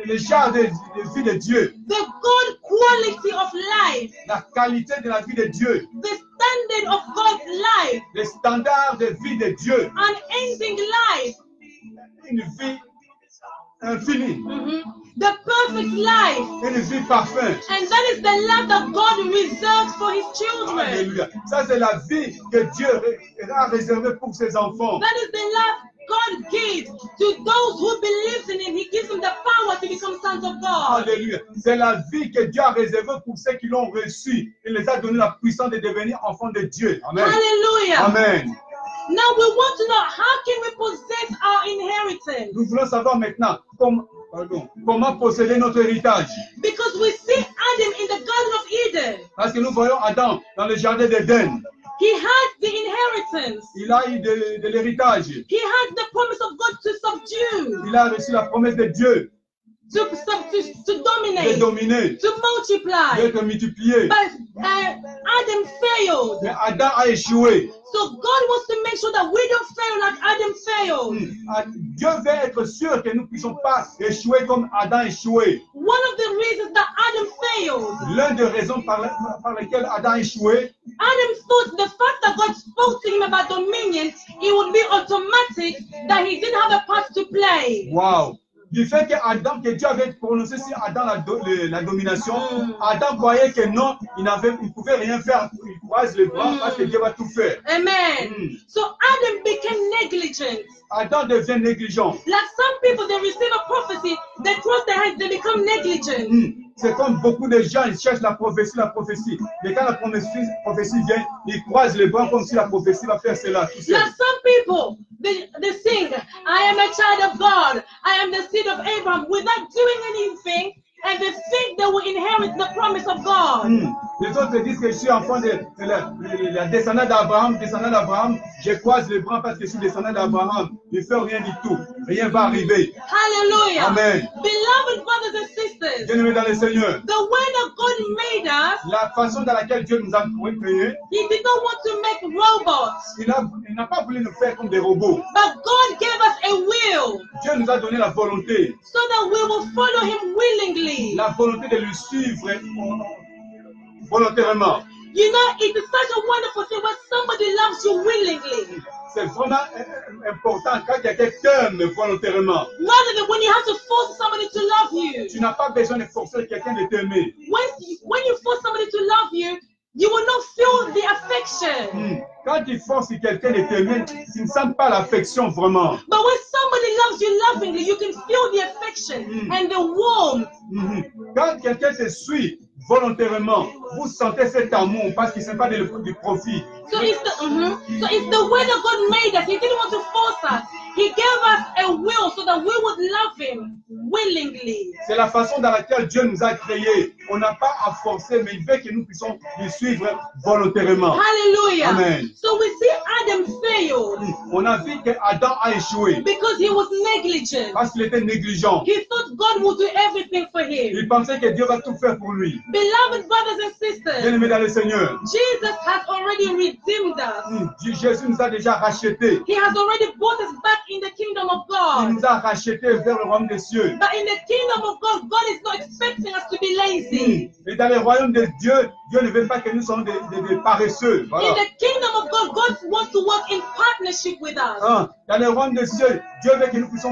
Le genre de vie de Dieu. the God quality of life, La qualité de la vie de Dieu. the standard of God's life, Les standards de vie de Dieu. unending life, Une vie infinie. the perfect life. Une vie parfaite. And that is the life that God reserves for His children. Alléluia. Ça, c'est la vie que Dieu a réservée pour ses enfants. That is the life God gives to those who believe in Him. He gives them the power to become sons of God. Alléluia. C'est la vie que Dieu a réservée pour ceux qui l'ont reçue. Il les a donné la puissance de devenir enfants de Dieu. Amen. Hallelujah. Amen. Now we want to know, how can we possess our inheritance? Nous voulons savoir maintenant comment posséder notre héritage. Because we see Adam in the Garden of Eden. Parce que nous voyons Adam dans le jardin d'Éden. He had the inheritance. Il a eu de l'héritage. He had the promise of God to subdue, Il a reçu la promesse de Dieu to de dominate, dominer, to multiply. d'être multiplié. But Adam failed. Mais Adam a échoué. So God wants to make sure that we don't fail like Adam failed. Dieu veut être sûr que nous ne puissions pas échouer comme Adam a échoué. One of the reasons that Adam failed, L'une des raisons par lesquelles Adam a échoué, Adam thought the fact that God spoke to him about dominion, it would be automatic, that he didn't have a part to play. wow, du fait que Dieu avait prononcé sur Adam la domination, Adam croyait que non, il ne pouvait rien faire. Il croise les bras parce que Dieu va tout faire. Amen. So Adam became negligent. Adam devient négligent. Like some people, they receive a prophecy, they cross their hands, they become negligent. C'est comme beaucoup de gens, ils cherchent la prophétie. Mais quand la prophétie vient, ils croisent les bras comme si la prophétie va faire cela. Tout seul. Like some people, they sing, I am a child of God, I am the seed of Abraham, without doing anything, and they think they will inherit the promise of God. Les autres disent que je suis enfant de la descendant d'Abraham, je croise les bras parce que je suis descendant d'Abraham. Je ne fais rien du tout. Rien va arriver. Hallelujah. Amen. Beloved brothers and sisters, Bien-aimés dans le Seigneur, the way that God made us, la façon dans laquelle Dieu nous a créés, He did not want to make robots, il n'a pas voulu nous faire comme des robots. but God gave us a will Dieu nous a donné la volonté. so that we will follow Him willingly. La volonté de le suivre volontairement. You know, it is such a wonderful thing when somebody loves you willingly, C'est vraiment important quand quelqu'un t'aime volontairement. rather than when you have to force somebody to love you. Tu n'as pas besoin de forcer quelqu'un de t'aimer. When you force somebody to love you, you will not feel the affection. Quand tu forces quelqu'un de t'aimer, tu ne sens pas l'affection vraiment. But when somebody loves you lovingly, you can feel the affection and the warmth. Quand quelqu'un te suit volontairement, vous sentez cet amour parce qu'il ne sait pas du profit. So it's the way that God made us. He didn't want to force us. He gave us a will so that we would love Him willingly. C'est la façon dans laquelle Dieu nous a créés. On n'a pas à forcer, mais il veut que nous puissions le suivre volontairement. Hallelujah. Amen. So we see Adam failed On a vu qu'Adam a échoué because he was negligent. parce qu'il était négligent. He thought God would do everything for him. Il pensait que Dieu va tout faire pour lui. Beloved brothers and sisters, Bien-aimés dans le Seigneur, Jesus has already redeemed us. Jésus nous a déjà rachetés. He has already brought us back in the kingdom of Il God. nous a rachetés vers le royaume des cieux. But in the kingdom of God, God is not expecting us to be lazy. Et dans le royaume de Dieu, Dieu ne veut pas que nous soyons des paresseux. In Voilà. the kingdom of God, God wants to work in partnership with us. Dans le royaume des cieux, Dieu veut que nous puissions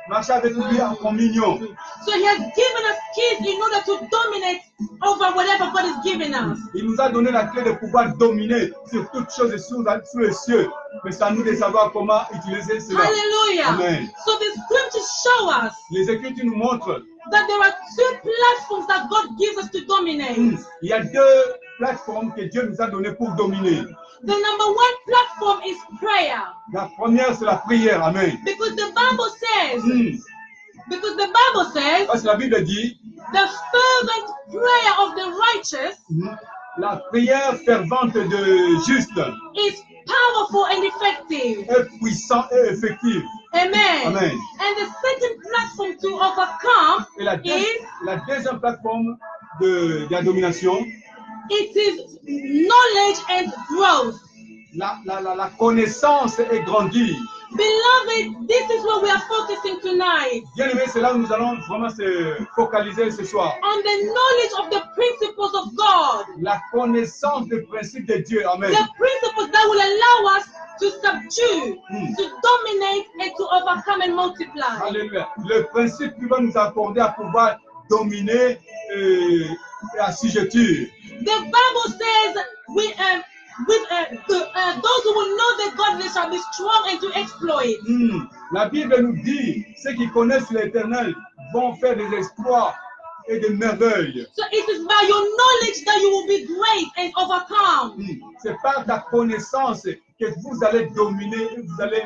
marcher avec lui en communion. So He has given us keys in order to dominate over whatever God has given us. Il nous a donné la clé de pouvoir dominer sur toutes choses sous les cieux. Mais c'est à nous de savoir comment utiliser cela. Hallelujah. Amen. So the scriptures show us Les Écritures nous montrent that there are two platforms that God gives us to dominate. Il y a deux plateformes que Dieu nous a données pour dominer. The number one platform is prayer. La première, c'est la prière. Amen. Because the Bible says, Parce que la Bible dit, the fervent prayer of the righteous la prière fervente de juste is powerful and effective. est puissante et effective. Amen. Amen. And the second platform to overcome Et la deuxième plateforme de la domination, it is knowledge and growth. la connaissance est grandie. Beloved, this is what we are focusing tonight. Bien aimé, c'est là où nous allons vraiment se focaliser ce soir. On the knowledge of the principles of God. La connaissance des principes de Dieu. Amen. The principles that will allow us to subdue, to dominate, and to overcome and multiply. Alléluia. Le principe qui va nous accorder à pouvoir dominer et assujettir. The Bible says those who will know their God, they shall be strong and to exploit. La Bible nous dit, ceux qui connaissent l'Éternel vont faire des exploits et des merveilles. So it is by your knowledge that you will be great and overcome. C'est par ta connaissance que vous allez dominer, vous allez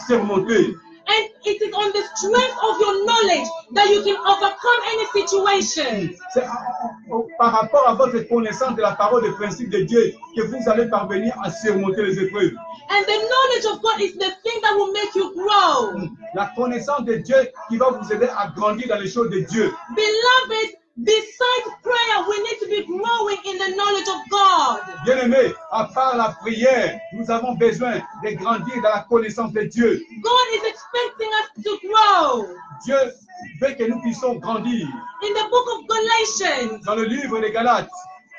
surmonter. And it is on the strength of your knowledge that you can overcome any situation. C'est par rapport à votre connaissance de la parole des principes de Dieu que vous allez parvenir à surmonter les épreuves. And the knowledge of God is the thing that will make you grow. La connaissance de Dieu qui va vous aider à grandir dans les choses de Dieu. Beloved, besides prayer, we need to be growing in the knowledge of God. Bien-aimés, à part la prière, nous avons besoin de grandir dans la connaissance de Dieu. God is expecting us to grow. Dieu veut que nous puissions grandir. In the book of Galatians, Dans le livre des Galates,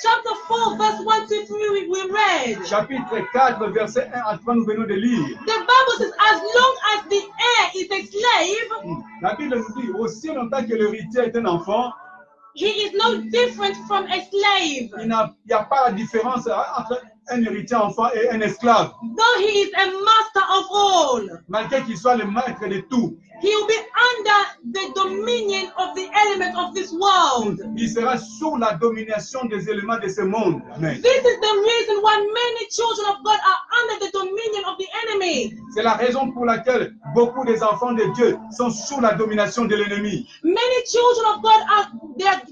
chapter 4, verse 1 to 3, we read. chapitre 4, verset 1 à 3, nous venons de lire. The Bible says, as long as the heir is a slave, La Bible nous dit, aussi longtemps que l'héritier est un enfant, he is no different from a slave. il n'y a pas de différence entre un héritier enfant et un esclave. Though he is a master of all, Malgré qu'il soit le maître de tout, he will be under the dominion of the elements of this world. il sera sous la domination des éléments de ce monde. Amen. This is the reason why many children of God are under the dominion of the enemy. C'est la raison pour laquelle beaucoup des enfants de Dieu sont sous la domination de l'ennemi. Many children of God they are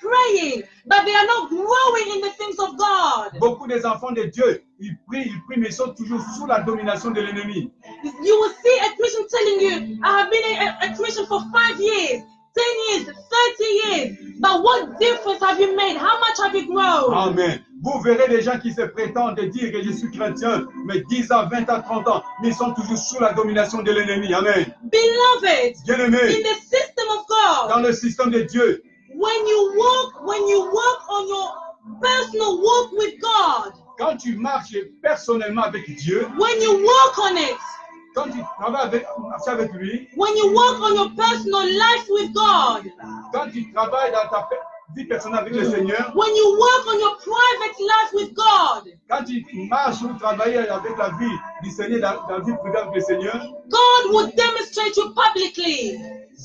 praying, but they are not growing in the things of God. Beaucoup des enfants de Dieu, ils prient, mais ils sont toujours sous la domination de l'ennemi. You will see a Christian telling you, I have been a Christian for 5 years, 10 years, 30 years, but what difference have you made? How much have you grown? Amen. Vous verrez des gens qui se prétendent dire que je suis chrétien, mais 10 ans, 20 ans, 30 ans, mais ils sont toujours sous la domination de l'ennemi. Amen. Beloved, Bien-aimé, in the system of God, dans le système de Dieu, when you walk on your personal walk with God, quand tu marches personnellement avec Dieu, when you walk on it, quand tu travailles avec lui, when you walk on your personal life with God, quand tu travailles dans ta vie personnelle avec le Seigneur, when you work on your private life with God, quand tu marches ou travailles avec la vie du Seigneur, dans la vie privée avec le Seigneur, God will demonstrate you publicly.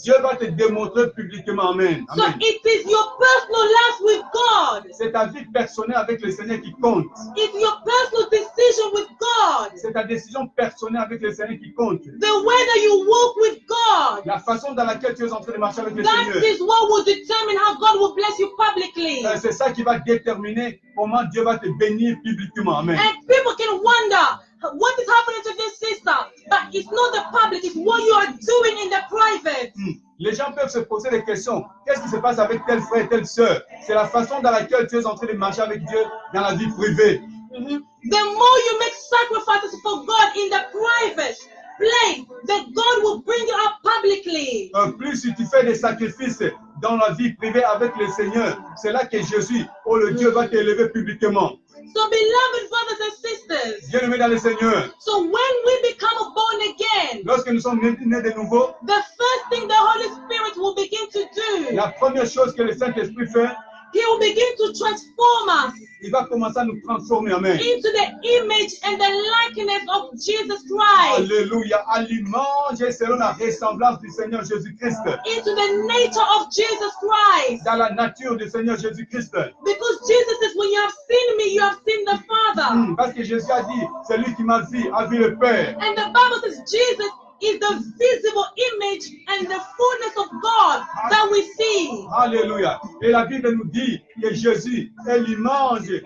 Dieu va te démontrer publiquement. Amen. So Amen. it is your personal life with God. C'est ta vie personnelle avec le Seigneur qui compte. It's your personal decision with God. C'est ta décision personnelle avec le Seigneur qui compte. The way that you walk with God, La façon dans laquelle tu es en train de marcher avec le that Seigneur. is what will determine how God will bless you publicly. C'est ça qui va déterminer comment Dieu va te bénir publiquement. Amen. And people can wonder, what is happening to this sister? But it's not the public, it's what you are doing in the private. Les gens peuvent se poser des questions. Qu'est-ce qui se passe avec tel frère et telle sœur? C'est la façon dans laquelle tu es en train de marcher avec Dieu dans la vie privée. The more you make sacrifices for God in the private place, that God will bring you up publicly. Plus si tu fais des sacrifices dans la vie privée avec le Seigneur, c'est là que Jésus, le Dieu, va t'élever publiquement. So beloved brothers and sisters, Bien-aimés dans le Seigneur, so when we become born again, lorsque nous sommes nés de nouveau, the first thing the Holy Spirit will begin to do, la première chose que le Saint-Esprit fait, He will begin to transform us Il va commencer à nous transformer. Amen. into the image and the likeness of Jesus Christ, Alléluia. À l'image et selon la ressemblance du Seigneur Jésus-Christ. into the nature of Jesus Christ. Dans la nature du Seigneur Jésus-Christ. Because Jesus says, when you have seen me, you have seen the Father. Parce que Jésus a dit, celui qui m'a vu a vu le Père. And the Bible says Jesus is the visible image and the fullness of God that we see. Alléluia. Et la Bible nous dit que Jésus est l'image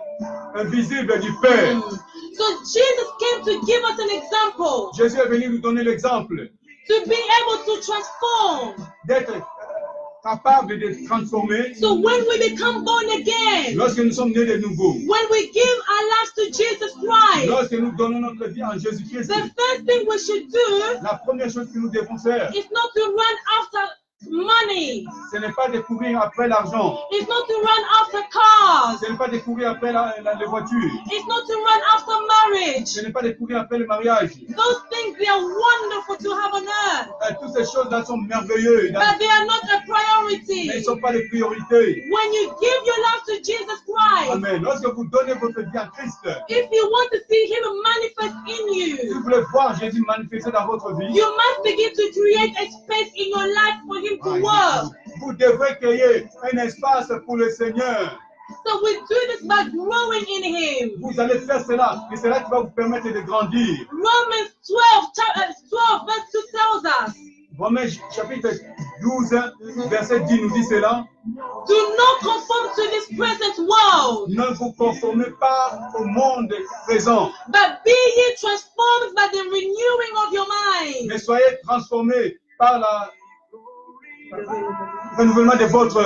invisible du Père. So Jesus came to give us an example, Jésus est venu nous donner l'exemple to be able to transform. d'être capable de transformer So when we become born again, lorsque nous sommes nés de nouveau. when we give our lives to Jesus Christ, Lorsque nous donnons notre vie en Jésus-Christ, the first thing we should do la première chose que nous devons faire, is not to run after money. ce n'est pas de courir après l'argent, It's not to run after cars. ce n'est pas de courir après les voitures, It's not to run after marriage. ce n'est pas de courir après le mariage. Those things, they are wonderful to have on earth, Toutes ces choses-là sont merveilleuses, but they are not a mais elles priority. ne sont pas des priorités. When you give your life to Jesus Christ, Amen. Lorsque vous donnez votre vie à Christ, if you want to see Him manifest in si you, vous voulez voir Jésus manifester dans votre vie, you must begin to create a space in your life for Him to work. vous devrez créer un espace pour le Seigneur. So we do this by growing in Him. Vous allez faire cela, et c'est là qui va vous permettre de grandir. Romans 12 verse 2 tells us, Romains chapitre 12, verset 10 nous dit cela. do not conform to this present world, Ne vous conformez pas au monde présent, but be ye transformed by the renewing of your mind. mais soyez transformés par le renouvellement de votre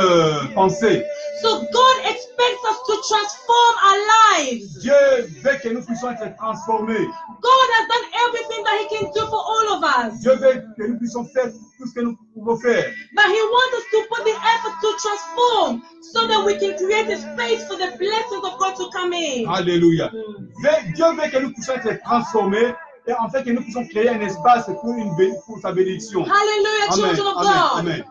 pensée. So God expects us to transform our lives. Dieu veut que nous puissions être transformés. God has done everything that He can do for all of us. Dieu veut que nous puissions faire tout ce que nous pouvons faire. But He wants us to put the effort to transform so that we can create a space for the blessings of God to come in. Alléluia. Dieu veut que nous puissions être transformés et en fait que nous puissions créer un espace pour sa bénédiction. Hallelujah, Amen. children of Amen. God. Amen.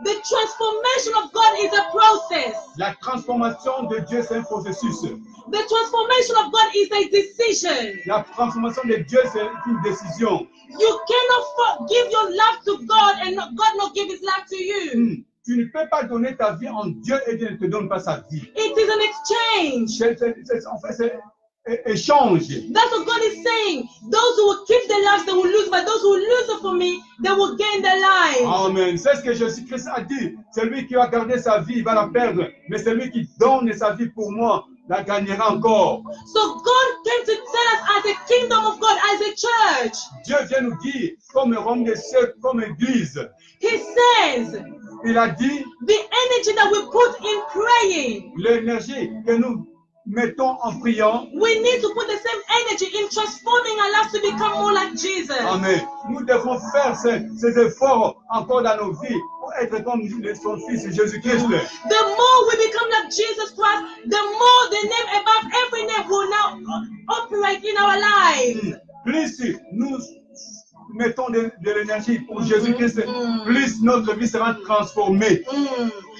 The transformation of God is a process. La transformation de Dieu, c'est un processus. The transformation of God is a decision. La transformation de Dieu, c'est une décision. You cannot give your life to God and God not give His life to you. Tu ne peux pas donner ta vie en Dieu et Dieu ne te donne pas sa vie. It is an exchange. En fait, c'est échange. That's what God is saying. Those who will keep their lives, they will lose. But those who will lose it for me, they will gain their lives. Amen. C'est ce que Jésus-Christ a dit. Celui qui va garder sa vie, il va la perdre. Mais celui qui donne sa vie pour moi, la gagnera encore. So God came to tell us as a kingdom of God, as a church. Dieu vient nous dire, comme Rome des siècles, comme Église. He says, Il a dit, the energy that we put in praying, l'énergie que nous mettons en priant. we need to put the same energy in transforming our lives to become more like Jesus. Amen. Nous devons faire ces efforts encore dans nos vies pour être comme son Fils Jésus-Christ. The more we become like Jesus Christ, the more the name above every name will now operate in our lives. Plus nous mettons de l'énergie pour Jésus-Christ, plus notre vie sera transformée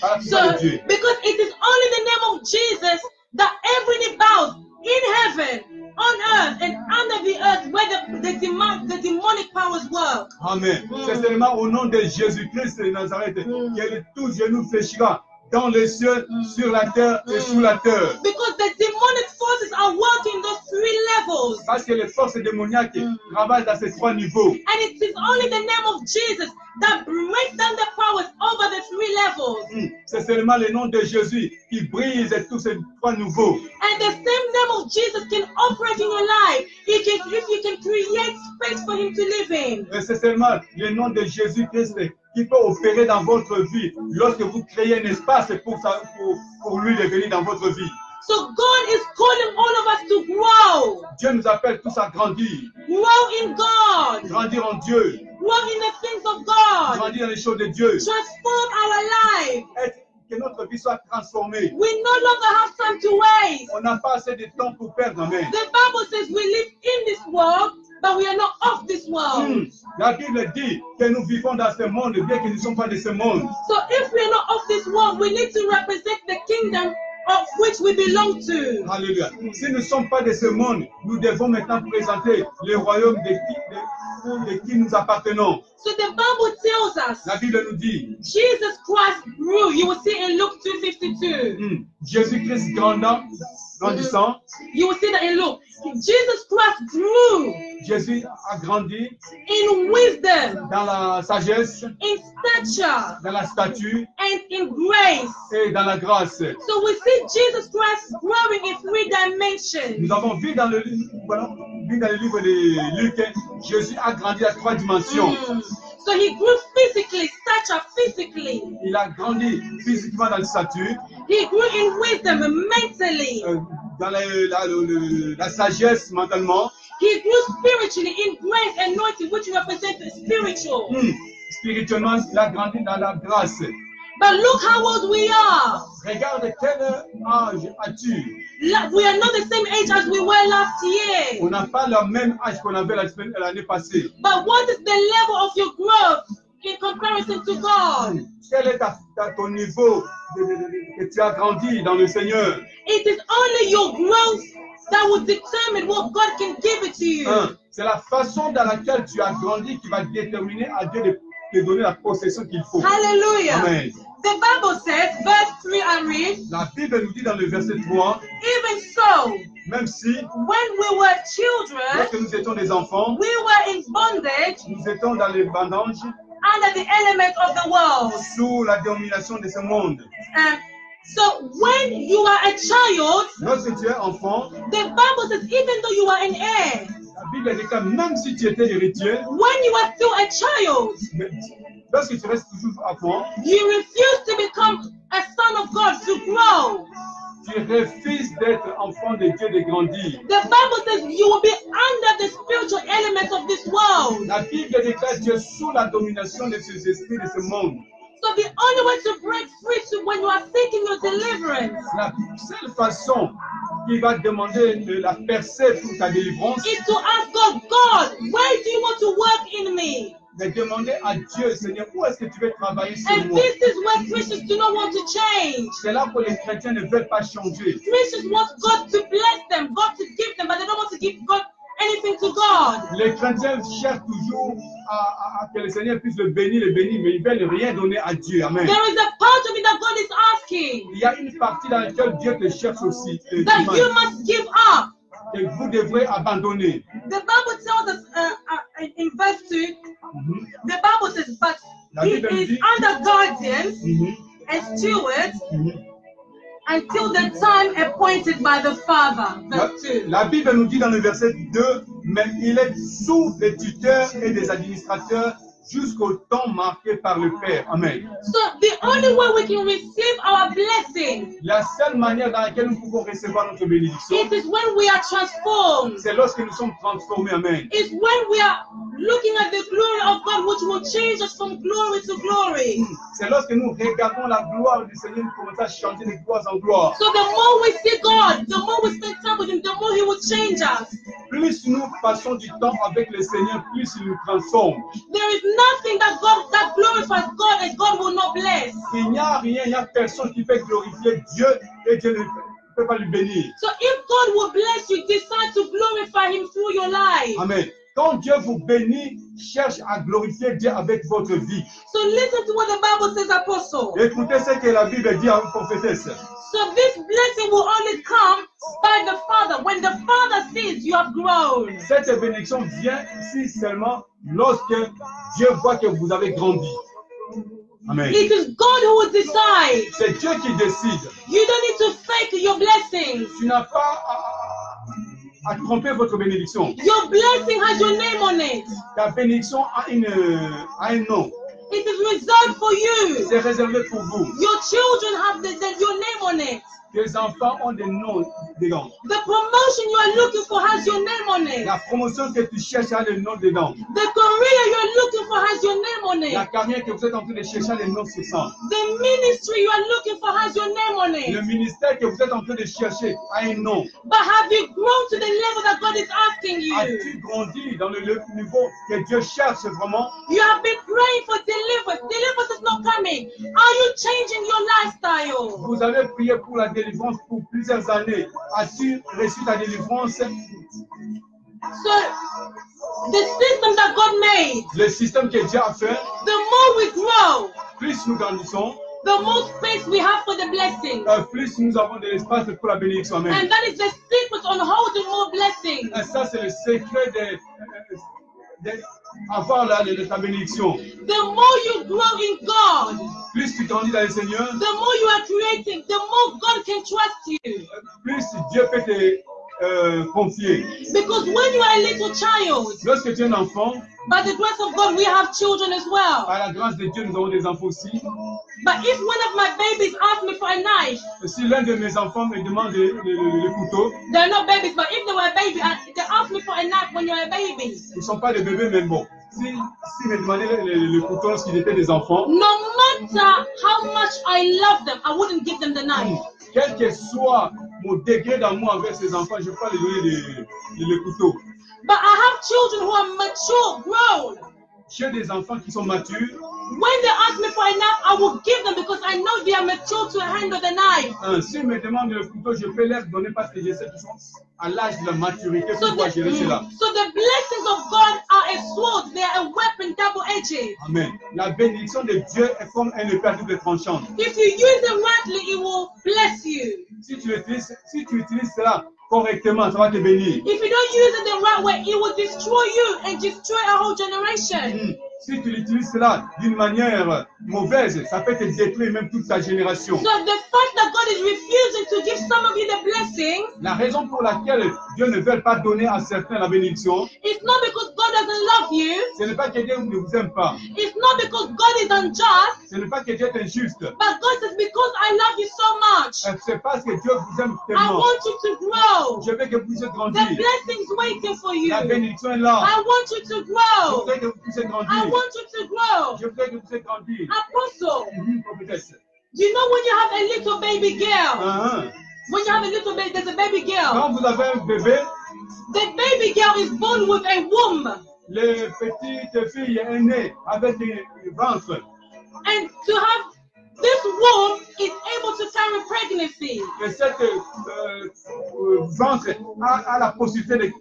par la puissance So, de Dieu. because it is only the name of Jesus that every knee bows in heaven, on earth, and under the earth, where the demonic powers work. Amen. C'est seulement au nom de Jésus-Christ de Nazareth que tout genou fléchira dans les cieux, sur la terre et sous la terre. Because the demonic forces are working those three levels. Parce que les forces démoniaques travaillent dans ces trois niveaux. And it is only the name of Jesus that breaks down the powers over the three levels. C'est seulement le nom de Jésus qui brise tous ces trois niveaux. And the same name of Jesus can operate in your life if you can create space for Him to live in. Et c'est seulement le nom de Jésus-Christ qui peut opérer dans votre vie lorsque vous créez un espace pour lui de venir dans votre vie. So God is calling all of us to grow. Dieu nous appelle tous à grandir. Grow in God. Grandir en Dieu. Grow in the things of God. Grandir dans les choses de Dieu. Transform our life. que notre vie soit transformée. We no longer have time to waste. On n'a pas assez de temps pour perdre. Amen. The Bible says we live in this world, but we are not of this world. La Bible dit que nous vivons dans ce monde, bien que nous ne sommes pas de ce monde. So if we are not of this world, we need to represent the kingdom of which we belong to. Alléluia. Si nous ne sommes pas de ce monde, nous devons maintenant présenter le royaume de qui nous appartenons. So the Bible tells us La Bible nous dit, Jesus Christ grew. You will see in Luke 2:52. Jésus-Christ grandissant, You will see that in Luke. Jesus Christ grew Jésus a grandi in wisdom, dans la sagesse, in stature, dans la statue and in grace. et dans la grâce. So we see Jesus Christ growing in 3 dimensions. Nous avons vu dans le livre de Luc, Jésus a grandi à 3 dimensions. So he grew physically, stature physically. Il a grandi physiquement dans la statue, He grew in wisdom mentally. dans la sagesse mentalement, He grew spiritually in grace and anointing, which represents the spiritual. spirituellement, il a grandi dans la grâce. But look how old we are. Regarde quel âge as-tu? We are not the same age as we were last year. On n'a pas le même âge qu'on avait l'année passée. But what is the level of your growth in comparison to God? Quel est ton niveau que tu as grandi dans le Seigneur? It is only your growth that will determine what God can give it to you. C'est la façon dans laquelle tu as grandi qui va déterminer à Dieu de te donner la possession qu'il faut. Hallelujah. Amen. The Bible says, verse 3, I read, La Bible nous dit dans le verset 3, even so, même si when we were children, lorsque nous étions des enfants, we were in bondage nous étions dans les bandages under the element of the world. sous la domination de ce monde. So when you are a child, Lorsque tu es enfant, the Bible says, even though you are an heir, la Bible dit que même si tu étais héritier, when you are still a child, lorsque tu restes toujours enfant, you refuse to become a son of God, to grow. tu refuses d'être enfant de Dieu, de grandir. The Bible says you will be under the spiritual elements of this world. La Bible déclare que tu es sous la domination de ces esprits de ce monde. So the only way to break free to when you are seeking your deliverance La seule façon qui va demander de la percée pour ta délivrance, is to ask God, God, where do you want to work in me? de demander à Dieu, Seigneur, où est-ce que tu veux travailler sur And moi? this is where Christians do not want to change. C'est là que les chrétiens ne veulent pas changer. Christians want God to bless them, God to give them, but they don't want to give God anything to God. Les chrétiens cherchent toujours à que le Seigneur puisse le bénir, mais ils ne veulent rien donner à Dieu. Amen. There is a part of it that God is asking Il y a une partie dans laquelle Dieu te cherche aussi. that you must give up. Et vous devrez abandonner. The Bible tells us in verse 2, the Bible says, but he is under guardians and stewards until the time appointed by the Father. Verse 2. La Bible nous dit dans le verset 2, mais il est sous les tuteurs et des administrateurs jusqu'au temps marqué par le Père. Amen. So the only way we can receive our blessing, La seule manière dans laquelle nous pouvons recevoir notre bénédiction, it is when we are transformed. c'est lorsque nous sommes transformés. Amen. It's when we are looking at the glory of God, which will change us from glory to glory. C'est lorsque nous regardons la gloire du Seigneur, nous commençons à changer de gloire en gloire. So the more we see God, the more we spend time with Him, the more He will change us. Plus nous passons du temps avec le Seigneur, plus il nous transforme. There is nothing that glorifies God as God will not bless. Il n'y a rien, il n'y a personne qui peut glorifier Dieu et Dieu ne peut pas lui bénir. So if God will bless you, decide to glorify Him through your life. Amen. Quand Dieu vous bénit, cherche à glorifier Dieu avec votre vie. So listen to what the Bible says, Apostle. Écoutez ce que la Bible dit à une prophétesse. So this blessing will only come by the Father. When the Father sees you have grown. Cette bénédiction vient ici seulement lorsque Dieu voit que vous avez grandi. Amen. It is God who will decide. C'est Dieu qui décide. You don't need to fake your blessings. Tu n'as pas à tromper votre bénédiction. Your blessing has your name on it. Ta bénédiction a un nom. It is reserved for you. C'est réservé pour vous. Your children have your name on it. Tes enfants ont des noms dedans. The promotion you are looking for has your name on it. La promotion que tu cherches a le nom dedans. The career you are looking for has your name on La it. carrière que vous êtes en train de chercher a le nom sur ça. The ministry you are looking for has your name on Le it. ministère que vous êtes en train de chercher a un nom. But have you grown to the level that God is asking you? As-tu grandi dans le niveau que Dieu cherche vraiment? You have been praying for deliverance. Deliverance is not coming. Are you changing your lifestyle? Vous avez prié pour la délivrance pour plusieurs années. As-tu reçu ta délivrance? So, the system that God made, Le système que Dieu a fait, the more we grow, plus nous grandissons, the more space we have for the blessing. plus nous avons de l'espace pour la bénédiction. Amen. And that is the secret on holding more blessings. Et ça, c'est le secret d'avoir ta bénédiction. The more you grow in God, Plus tu grandis dans le Seigneur, the more you are creating, the more God can trust you. plus Dieu peut te confier. Because when you are a little child, Lorsque tu es un enfant, by the grace of God, we have children as well. par la grâce de Dieu, nous avons des enfants aussi. But if one of my babies asks me for a knife, Si l'un de mes enfants me demande le couteau, they're not babies, but if they were a baby, they ask me for a knife when you're a baby. ils ne sont pas des bébés, mais bon. Si me demandaient le couteau lorsqu'ils étaient des enfants, No matter how much I love them, I wouldn't give them the knife. quel que soit mon degré d'amour envers ces enfants, je ne vais pas les donner le couteau. But I have children who are mature, grown. J'ai des enfants qui sont matures. When they ask me for a knife, I will give them because I know they are mature to handle the knife. S'ils me demandent le couteau, je peux leur donner parce que je sais qu'ils sont à l'âge de la maturité pour So pouvoir gérer cela. the blessings of God are a sword. They are a weapon double-edged. Amen. La bénédiction de Dieu est comme un épée à double tranchant. If you use it rightly, it will bless you. Si tu utilises cela correctement, ça va te bénir. If you don't use it the right way, it will destroy you and destroy a whole generation. Si tu utilises cela d'une manière mauvaise, ça peut te détruire même toute ta génération. So the fact that God is refusing to give some of you the blessing, La raison pour laquelle Dieu ne veut pas donner à certains la bénédiction, it's not because God doesn't love you. ce n'est pas que Dieu ne vous aime pas. It's not because God is unjust. Ce n'est pas que Dieu est injuste. But God says, because I love you so much, C'est parce que Dieu vous aime I tellement. want you to grow. Je veux que vous puissiez The grandir. blessing's waiting for you. La I bénédiction est là. want you to Je grow. voudrais que vous puissiez I grandir. want you to grow. Je voudrais que vous puissiez grandir. Apostle, Prophétesse. you know when you have a little baby girl, Hein? when you have a little baby, there's a baby girl. Quand vous avez un bébé, The baby girl is born with a womb. les petites filles est née avec un ventre. And to have this womb is able to carry pregnancy. Et cette ventre a la possibilité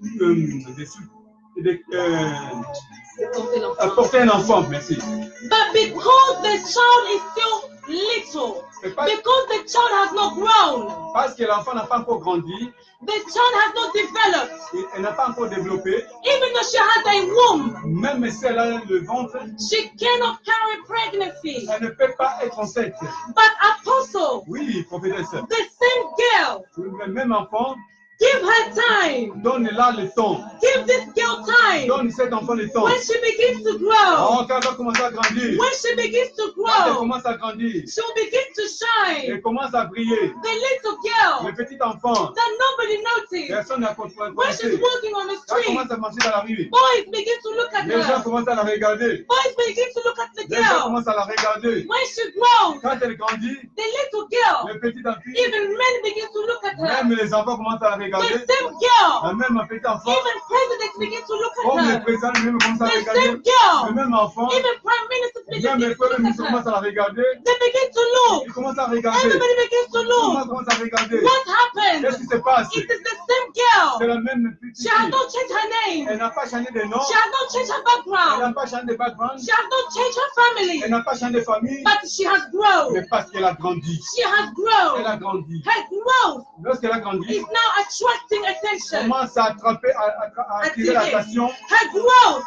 porter un enfant. Merci. But because the child is still little, because the child has not grown, Parce que l'enfant n'a pas encore grandi, the child has not developed, elle n'a pas encore développé, even though she has a womb, même si elle a le ventre, she cannot carry pregnancy. elle ne peut pas être enceinte. But Apostle, Oui, prophétesse. the same girl, Le même enfant, give her time. donne-la le temps. Give this girl time. Donne cet enfant le temps. When she begins to grow, Oh, quand elle va commencer à grandir, when she begins to quand elle grow, commence à grandir, she'll begin to shine. elle commence à briller. The little girl Le petit enfant, that nobody noticed. personne n'a When constaté. she's walking on the Quand elle street, commence à marcher dans la rue, boys begin to look at les gens her. commencent à la regarder. Boys begin to look at the Les gens girl. commencent à la regarder. When she grows, Quand elle grandit, the little girl, le petit enfant, even men begin to look at her. même les enfants commencent à la The regarder. same girl, Même un petit enfant, even presidents begin to look comme at les her. présidents même commencent à la The regarder. same girl, Le même enfant, even prime ministers begin même les to look premiers ministres at commencent her. à la regarder. They begin to look. Ils commencent à regarder. Everybody begins to Tout le monde look. commence à regarder. What happened? Qu'est-ce qui se passe? It is the same C'est girl. la même petite She has fille. not changed her name. Elle n'a pas changé de nom. She has not changed her Elle n'a background. pas changé de background. She has not changed her family. Elle n'a pas changé de famille. But she has grown. Mais parce qu'elle a grandi. She has Elle a grown. grandi. Her growth Lorsqu'elle a grandi, is now a attracting attention. commence à attraper, à attirer l'attention. Her growth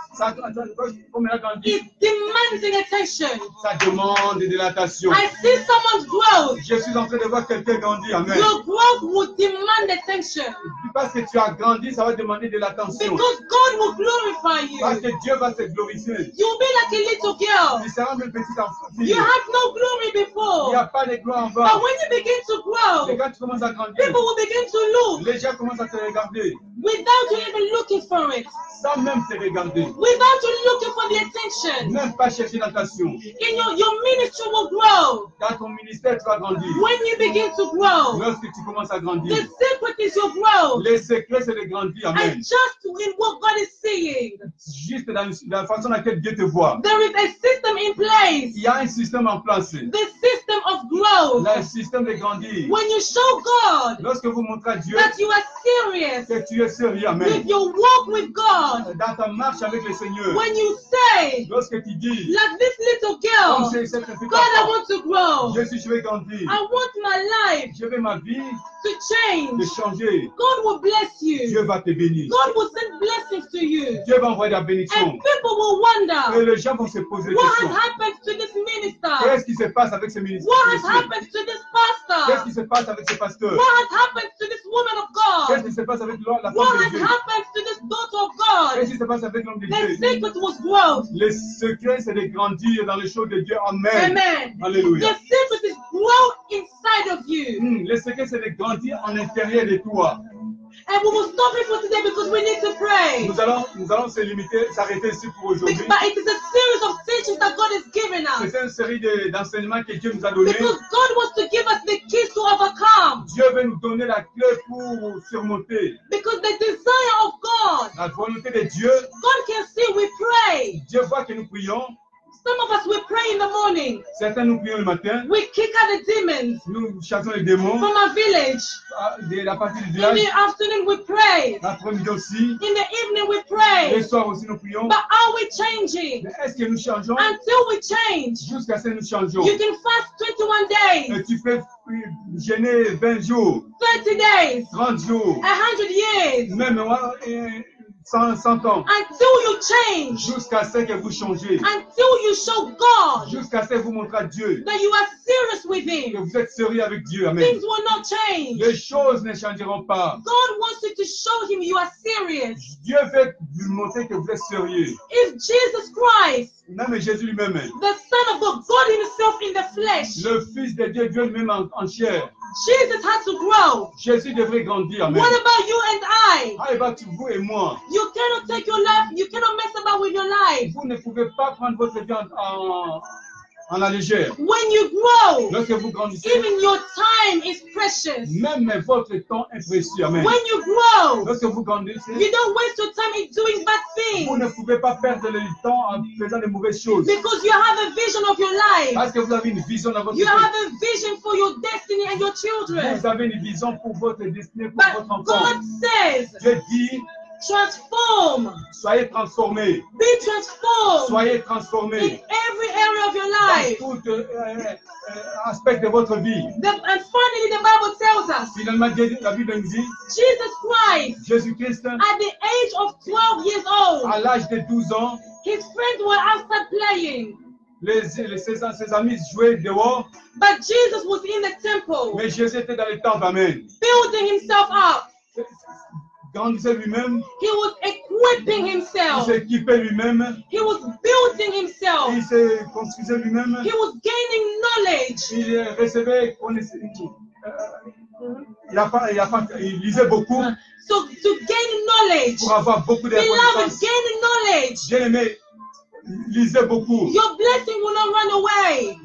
Comme elle a grandi, is demanding attention. ça demande de l'attention. I see someone's growth. Je suis en train de voir quelqu'un grandir. Amen. Your growth will demand attention. Parce que tu as grandi, ça va demander de l'attention. Because God will glorify Parce you. que Dieu va se glorifier. You'll be like a little girl. Tu seras une petite enfant. You Il had no glory n'y before. a pas de gloire en But bas. when you begin to Et grow, quand tu commences à grandir, people will begin to look les gens commencent à te regarder without you even looking for it. sans même te regarder. Without you looking for the attention. Même pas chercher l'attention. In your ministry will grow. Dans ton ministère, tu vas grandir. When you begin to grow, Lorsque tu commences à the grandir, secret is your growth. les secrets, c'est de grandir. And Amen. just in what God is seeing, Juste dans la façon dans laquelle Dieu te voit. there is a system in place. Il y a un système en place. The system of growth. Le système de grandir. When you show God Lorsque vous montrez à Dieu that you are serious que tu es sérieux, Amen. with your walk with God, Dans ta marche avec le Seigneur, when you say, lorsque tu dis, like this little comme girl, c'est cette petite God, I enfant, want to grow. je vais grandir. I want my life Je veux ma vie to de change. changer. God will bless Dieu you. va te bénir. God will send blessings to you. Dieu va envoyer la bénédiction. And people will Et wonder, les gens vont se poser des what has questions. happened to this minister? Qu'est-ce qui se passe avec ces ministres? What has happened to this Qu'est-ce pastor? qui se passe avec ces pasteurs? What has happened to this woman of Qu'est-ce God? qui se passe avec la What femme de has Dieu? happened to this daughter of God? Qu'est-ce qui se passe avec l'homme de The Dieu? secret was growth. Le secret, c'est de grandir dans les choses de Dieu. Amen. Amen. The Alléluia. secret is grow inside of you. Le secret, c'est de grandir en intérieur de toi. And we will stop it for today because we need to pray. Nous allons se limiter, s'arrêter ici pour aujourd'hui. But it is a series of teachings that God has given us. C'est une série d'enseignements que Dieu nous a donnés. Because God wants to give us the keys to overcome. Dieu veut nous donner la clé pour surmonter. Because the desire of God, La volonté de Dieu, God can see we pray. Dieu voit que nous prions. Some of us, we pray in the morning. Certains nous prions le matin. We kick out the demons Nous chassons les démons from our village. de la partie du In village. the afternoon, we pray. L'après-midi aussi. In the evening, we Le pray. soir aussi nous prions. But are we changing? Mais est-ce que nous changeons? Until we change, Jusqu'à ce que nous changeons. you can fast 21 days, Et tu peux jeûner 20 jours, 30 days, 30 jours, 100 years, même 100 ans. until you change, Jusqu'à ce que vous changez. until you show God Jusqu'à ce que vous montrez à Dieu that you are serious with que Him. vous êtes sérieux avec Dieu. Amen. Things will not change. Les choses ne changeront pas. God wants you to show Him you are serious. Dieu veut lui montrer que vous êtes sérieux. If Jesus Christ, Même Jésus lui-même, the Son of God, God Himself in the flesh, le Fils de Dieu, Dieu lui-même en chair. Jesus had to grow. Jésus devrait grandir. Amen. What about you and I? How about vous et moi? You cannot take your life, you cannot mess about with your life. Vous ne pouvez pas prendre votre vie en la légère. When you grow, Lorsque vous grandissez, even your time is precious. même votre temps est précieux. Amen. When you grow, Lorsque vous grandissez, you don't waste your time in doing bad vous things ne pouvez pas perdre le temps en faisant de mauvaises choses. because you have a vision of your life. Parce que vous avez une vision dans votre You vie. have a vision for your destiny and your children. Vous avez une vision pour votre destinée, pour But votre enfant. God says, Dieu dit, transform, soyez transformés. be transformed Soyez in transformés every area of your dans life. tout aspect de votre vie. And finally, the Bible tells us Finalement, la Bible nous dit, Jesus Christ, Jésus-Christ, at the age of 12 years old, à l'âge de 12 ans, his friends were outside playing, ses amis jouaient dehors, but Jesus was in the temple, mais Jésus était dans le temple. Amen. building himself up. Grandissait lui-même, He was equipping il himself. s'équipait lui-même, He was building himself. il se construisait lui-même, He was gaining knowledge. il recevait connaissance. Il lisait beaucoup So to gain knowledge, pour avoir beaucoup beloved, d'informations. gain knowledge. Bien-aimé, lisez beaucoup. Your blessing will not run away.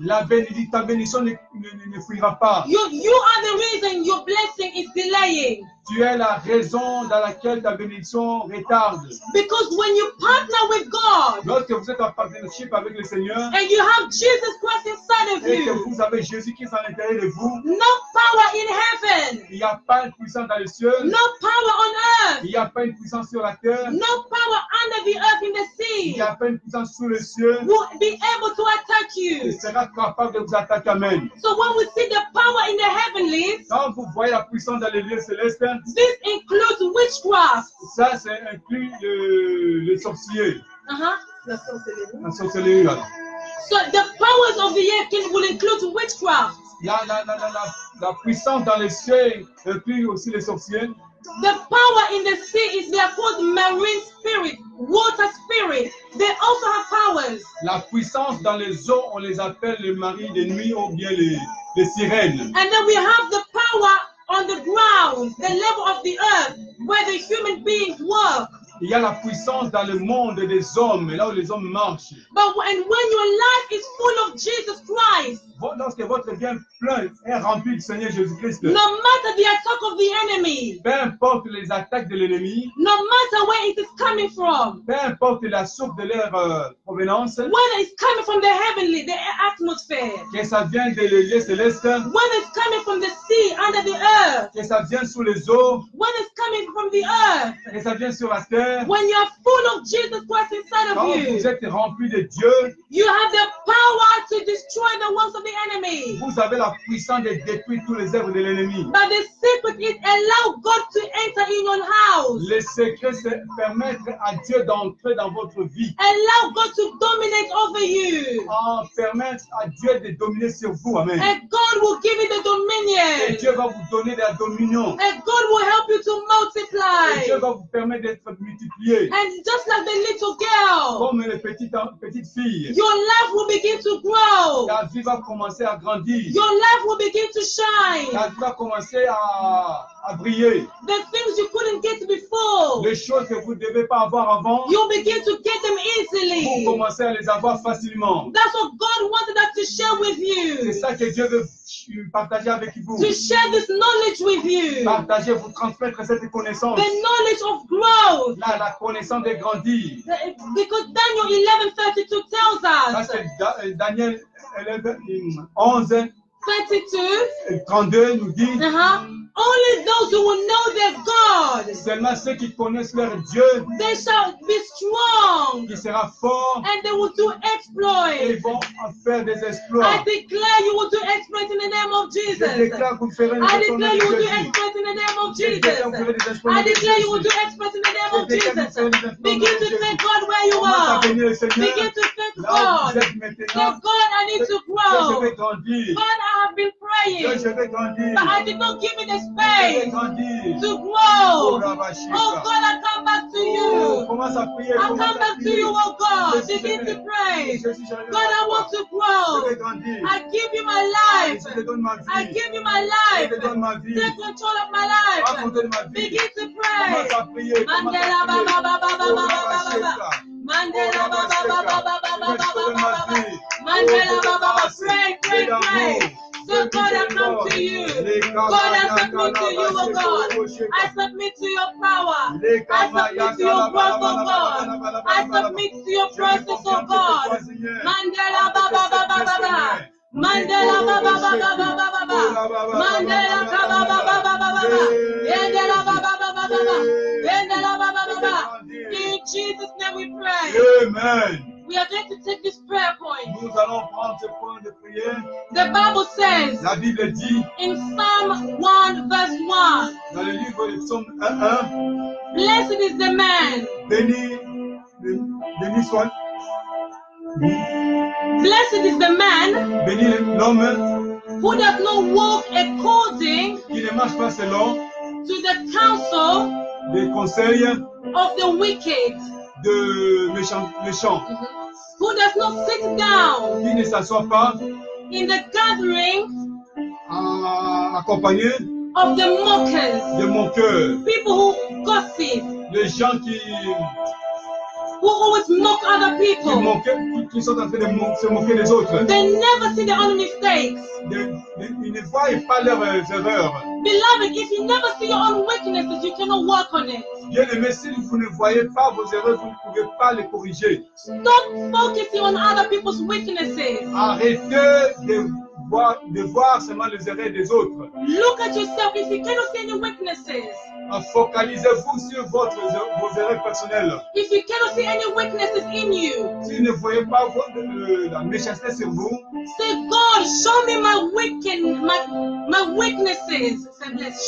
Ta bénédiction ne fuira pas. You are the reason your blessing is delaying. Tu es la raison dans laquelle ta bénédiction retarde. Because when you partner with God Lorsque vous êtes en partnership avec le Seigneur and you have Jesus Christ inside of et que you. vous avez Jésus-Christ à l'intérieur de vous, No power in heaven. il n'y a pas une puissance dans les cieux, No power on il earth. n'y a pas une puissance sur la terre, No power under the earth in the il n'y sea a pas une puissance sous les cieux will be able to attack qui you. sera capable de vous attaquer. Amen. So when we see the power in the heavenlies, Quand vous voyez la puissance dans les lieux célestes, this includes witchcraft. ça, c'est inclut les sorciers, Uh-huh. la sorcellerie. Là. So the powers of the earth will include witchcraft. La puissance dans les cieux inclut aussi les sorciers. The power in the sea is they are called marine spirit, water spirit. They also have powers. La puissance dans les eaux, on les appelle les maris de nuit ou bien les sirènes. And then we have the power on the ground, the level of the earth, where the human beings work. Il y a la puissance dans le monde des hommes, là où les hommes marchent. But when your life is full of Jesus Christ, Lorsque votre bien plein est rempli du Seigneur Jésus-Christ, no matter the attack of the enemy, peu importe les attaques de l'ennemi, no matter where it is coming from, peu importe la source de leur provenance, whether it's coming from the heavenly, the atmosphere, que ça vient des lieux célestes, whether it's coming from the sea, under the earth, que ça vient sous les eaux, when it's coming from the earth, que ça vient sur la terre, when you are full of Jesus Christ inside quand of vous you, êtes rempli de Dieu, you have the power to destroy the works of the enemy. vous avez la puissance de détruire tous les œuvres de l'ennemi. But the secret is allow God to enter in your house. Le secret, c'est permettre à Dieu d'entrer dans votre vie. Allow God to dominate over you. Permettre à Dieu de dominer sur vous. Amen. And God will give you the Et dominion. Dieu va vous donner de la dominion. And God will help you to Et multiply. Dieu va vous permettre d'être multiplié. And just like the little girl, Comme les petites filles. your life will begin to grow. Ta vie va commencer à grandir. Your life will begin to shine. Ta vie va commencer à briller. The things you couldn't get before, Les choses que vous ne devez pas avoir avant, you'll begin to get them vous easily. commencez à les avoir facilement. That's what God wanted us to share with C'est you. ça que Dieu veut partager avec vous. To share this knowledge with you. Partager, vous transmettre cette connaissance. The knowledge of growth. Là, la connaissance de grandir. Because Daniel 11:32 tells Ça, us, c'est Daniel 11, 32, 32 nous dit, only those who will know their God, seulement ceux qui connaissent leur Dieu, they shall be strong, qui sera fort, and they will do et exploits. vont en faire des exploits. I declare you will do exploits in the name of Je Jesus. déclare que vous ferez des I exploits declare you will do de Jésus. exploits in the name of Je déclare que vous ferez Jesus. des exploits I de declare you will do Jésus. exploits in the name of Je déclare que vous ferez des Jesus. exploits Begin de to thank Jésus. God where you Commence à are. bénir le Seigneur. Begin to thank Là où vous God. êtes Say, maintenant, God, I need to je grow. vais grandir. God, I have been Je praying, vais grandir. but I did not give me the Je vais space grandir. to grow. Oh, Oh Rabashika. God, I come back to Oh, you. commence à prier. I Commence come à back to prier. you, oh God. Jésus, Begin to pray. Jésus, je vais God, I want to Je grow. vais grandir. I give you my life. Je te donne ma vie. I give you my Je life. te donne ma vie. Take control of my Prends life. contrôle de ma vie. Begin to Commence pray. à prier. Commence Mandela à ba prier. ba ba ba ba Oh, ba ba ba ba. Rabashika. Mandela ba ba ba ba ba ba ba ba ba ba ba. vie. Mandela Oh, ba ba ba. grâce. Pray, pray, Et d'amour. pray. So God, I come to you. God, I submit to you, oh God. I submit to your power. I submit to your growth, oh God. I submit to your process, oh God. Mandela ba ba ba ba ba ba. Mandela ba ba ba ba ba ba ba ba. Mandela ka ba ba ba ba ba ba ba. Yendela ba ba ba ba ba ba. Yendela ba ba ba ba. In Jesus' name we pray. Amen. We are going to take this prayer point. Nous allons prendre ce point de prière. The Bible says La Bible dit in Psalm 1 verse 1, dans le livre de Psaume 1:1, blessed is the man, béni soit, blessed is the man béni l'homme who does not walk according qui ne marche pas selon to the counsel les conseils of the wicked, de méchants, who does not sit down qui ne s'assoit pas in the gathering accompagné of the mockers, de mon cœur, people who gossip, les gens qui who always mock other people. qui sont en train de se moquer des autres. They never see their own mistakes. Ils ne voient pas leurs erreurs. Beloved, if you never see your own weaknesses, you cannot work on it. Bien aimé, si vous ne voyez pas vos erreurs, vous ne pouvez pas les corriger. Stop focusing on other people's weaknesses. Arrêtez de de voir seulement les erreurs des autres. Look at yourself. If you cannot see any weaknesses, Focalisez-vous sur vos erreurs personnelles. if you cannot see any weaknesses in you, Si vous ne voyez pas la méchanceté sur vous, say, God, show me my weaknesses.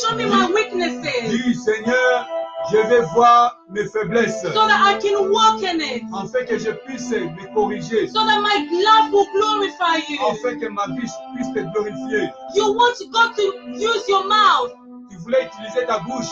Show me my weaknesses dis Seigneur, je vais voir mes faiblesses, so that I can walk in it, afin que je puisse me corriger, so that my life will glorify you. afin que ma vie puisse te glorifier. You want God to use your mouth. Tu voulais utiliser ta bouche.